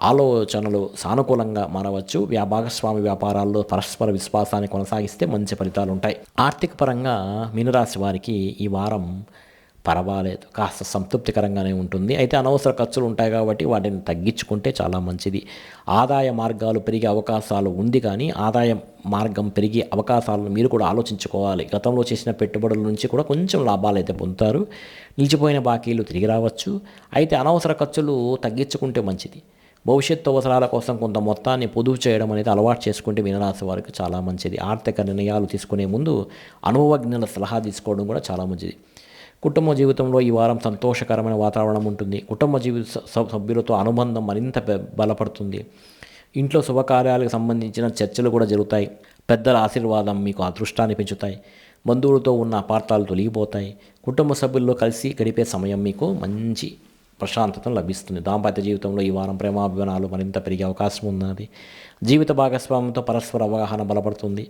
ఆలోచనలు సానుకూలంగా మారవచ్చు. భాగస్వామి వ్యాపారాల్లో పరస్పర విశ్వాసాన్ని కొనసాగిస్తే మంచి ఫలితాలు ఉంటాయి. ఆర్థిక పరంగా మీనరాశి వారికి ఈ వారం పర్వాలేదు, కాస్త సంతృప్తికరంగానే ఉంటుంది. అయితే అనవసర ఖర్చులు ఉంటాయి కాబట్టి వాటిని తగ్గించుకుంటే చాలా మంచిది. ఆదాయ మార్గాలు పెరిగే అవకాశాలు ఉంది, కానీ ఆదాయ మార్గం పెరిగే అవకాశాలను మీరు కూడా ఆలోచించుకోవాలి. గతంలో చేసిన పెట్టుబడుల నుంచి కూడా కొంచెం లాభాలు అయితే పొందుతారు. నిలిచిపోయిన బాకీలు తిరిగి రావచ్చు. అయితే అనవసర ఖర్చులు తగ్గించుకుంటే మంచిది. భవిష్యత్తు అవసరాల కోసం కొంత మొత్తాన్ని పొదుపు చేయడం అనేది అలవాటు చేసుకుంటే మీనరాశి వారికి చాలా మంచిది. ఆర్థిక నిర్ణయాలు తీసుకునే ముందు అనుభవజ్ఞుల సలహా తీసుకోవడం కూడా చాలా మంచిది. కుటుంబ జీవితంలో ఈ వారం సంతోషకరమైన వాతావరణం ఉంటుంది. కుటుంబ జీవిత సభ్యులతో అనుబంధం మరింత బలపడుతుంది. ఇంట్లో శుభకార్యాలకు సంబంధించిన చర్చలు కూడా జరుగుతాయి. పెద్దల ఆశీర్వాదం మీకు అదృష్టాన్ని పెంచుతాయి. బంధువులతో ఉన్న అపార్థాలు తొలగిపోతాయి. కుటుంబ సభ్యుల్లో కలిసి గడిపే సమయం మీకు మంచి ప్రశాంతత లభిస్తుంది. దాంపత్య జీవితంలో ఈ వారం ప్రేమాభిమానాలు మరింత పెరిగే అవకాశం ఉన్నది. జీవిత భాగస్వామ్యంతో పరస్పర అవగాహన బలపడుతుంది.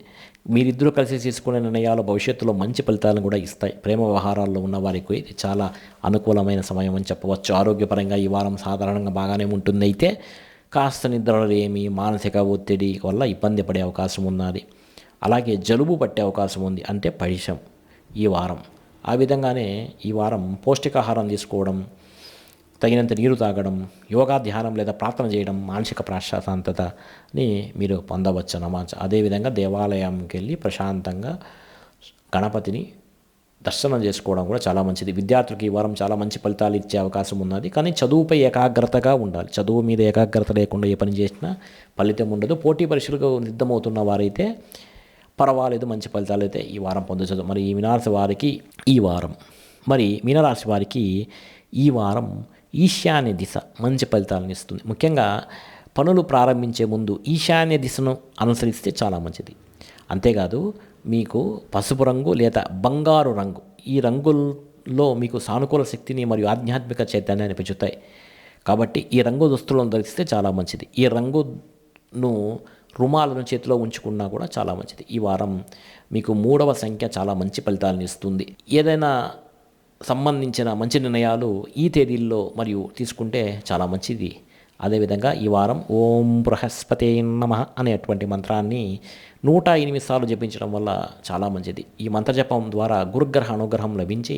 మీరిద్దరూ కలిసి తీసుకునే నిర్ణయాలు భవిష్యత్తులో మంచి ఫలితాలను కూడా ఇస్తాయి. ప్రేమ వ్యవహారాల్లో ఉన్న వారికి ఇది చాలా అనుకూలమైన సమయం అని చెప్పవచ్చు. ఆరోగ్యపరంగా ఈ వారం సాధారణంగా బాగానే ఉంటుంది. అయితే కాస్త నిద్రలేమి, మానసిక ఒత్తిడి వల్ల ఇబ్బంది పడే అవకాశం ఉన్నది. అలాగే జలుబు పట్టే అవకాశం ఉంది, అంటే పడిశం ఈ వారం. ఆ విధంగానే ఈ వారం పౌష్టికాహారం తీసుకోవడం, తగినంత నీరు తాగడం, యోగా, ధ్యానం లేదా ప్రార్థన చేయడం మానసిక ప్రశాంతతని మీరు పొందవచ్చు అన్నమాట. అదేవిధంగా దేవాలయంకి వెళ్ళి ప్రశాంతంగా గణపతిని దర్శనం చేసుకోవడం కూడా చాలా మంచిది. విద్యార్థులకు ఈ వారం చాలా మంచి ఫలితాలు ఇచ్చే అవకాశం ఉన్నది. కానీ చదువుపై ఏకాగ్రతగా ఉండాలి. చదువు మీద ఏకాగ్రత లేకుండా ఏ పని చేసినా ఫలితం ఉండదు. పోటీ పరీక్షలకు సిద్ధమవుతున్న వారైతే పర్వాలేదు, మంచి ఫలితాలు అయితే ఈ వారం పొందవచ్చు. మరి ఈ మీనరాశి వారికి ఈ వారం ఈశాన్య దిశ మంచి ఫలితాలను ఇస్తుంది. ముఖ్యంగా పనులు ప్రారంభించే ముందు ఈశాన్య దిశను అనుసరిస్తే చాలా మంచిది. అంతేకాదు, మీకు పసుపు రంగు లేదా బంగారు రంగు, ఈ రంగుల్లో మీకు సానుకూల శక్తిని మరియు ఆధ్యాత్మిక చైతన్యాన్ని పెంచుతాయి. కాబట్టి ఈ రంగు దుస్తులను ధరిస్తే చాలా మంచిది. ఈ రంగును రుమాలను చేతిలో ఉంచుకున్నా కూడా చాలా మంచిది. ఈ వారం మీకు 3వ సంఖ్య చాలా మంచి ఫలితాలను ఇస్తుంది. ఏదైనా సంబంధించిన మంచి నిర్ణయాలు ఈ తేదీల్లో మరియు తీసుకుంటే చాలా మంచిది. అదేవిధంగా ఈ వారం ఓం బృహస్పతే నమః అనేటువంటి మంత్రాన్ని 108 సార్లు జపించడం వల్ల చాలా మంచిది. ఈ మంత్రజపం ద్వారా గురుగ్రహ అనుగ్రహం లభించి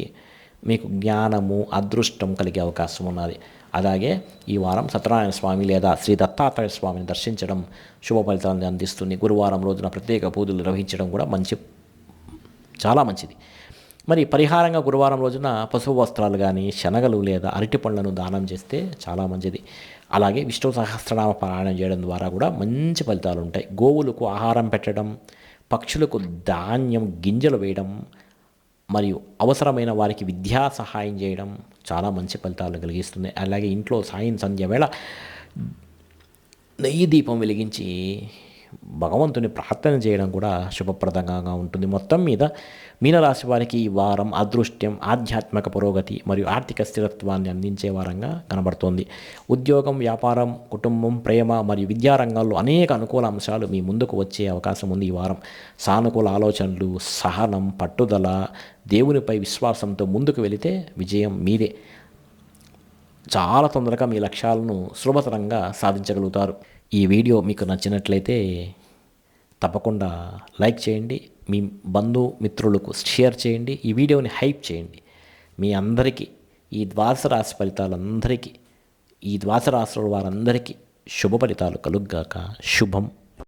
మీకు జ్ఞానము, అదృష్టం కలిగే అవకాశం ఉన్నది. అలాగే ఈ వారం సత్యనారాయణ స్వామి లేదా శ్రీ దత్తాత్రేయ స్వామిని దర్శించడం శుభ ఫలితాలను అందిస్తుంది. గురువారం రోజున ప్రత్యేక పూజలు నిర్వహించడం కూడా చాలా మంచిది. మరి పరిహారంగా గురువారం రోజున పసుపు వస్త్రాలు కానీ, శనగలు లేదా అరటి పండ్లను దానం చేస్తే చాలా మంచిది. అలాగే విష్ణు సహస్రనామ పారాయణం చేయడం ద్వారా కూడా మంచి ఫలితాలు ఉంటాయి. గోవులకు ఆహారం పెట్టడం, పక్షులకు ధాన్యం గింజలు వేయడం మరియు అవసరమైన వారికి విద్యా సహాయం చేయడం చాలా మంచి ఫలితాలను కలిగిస్తుంది. అలాగే ఇంట్లో సాయం సంధ్య వేళ నెయ్యి దీపం వెలిగించి భగవంతుని ప్రార్థన చేయడం కూడా శుభప్రదంగా ఉంటుంది. మొత్తం మీద మీనరాశి వారికి ఈ వారం అదృష్టం, ఆధ్యాత్మిక పురోగతి మరియు ఆర్థిక స్థిరత్వాన్ని అందించే వారంగా కనబడుతోంది. ఉద్యోగం, వ్యాపారం, కుటుంబం, ప్రేమ మరియు విద్యారంగాల్లో అనేక అనుకూల అంశాలు మీ ముందుకు వచ్చే అవకాశం ఉంది. ఈ వారం సానుకూల ఆలోచనలు, సహనం, పట్టుదల, దేవునిపై విశ్వాసంతో ముందుకు వెళితే విజయం మీదే. చాలా తొందరగా మీ లక్ష్యాలను సులభతరంగా సాధించగలుగుతారు. ఈ వీడియో మీకు నచ్చినట్లయితే తప్పకుండా లైక్ చేయండి, మీ బంధుమిత్రులకు షేర్ చేయండి, ఈ వీడియోని హైప్ చేయండి. మీ అందరికీ ఈ ద్వాదశ రాశి ఫలితాలందరికీ, ఈ ద్వాదశ రాశుల వారందరికీ శుభ ఫలితాలు కలుగ్గాక. శుభం.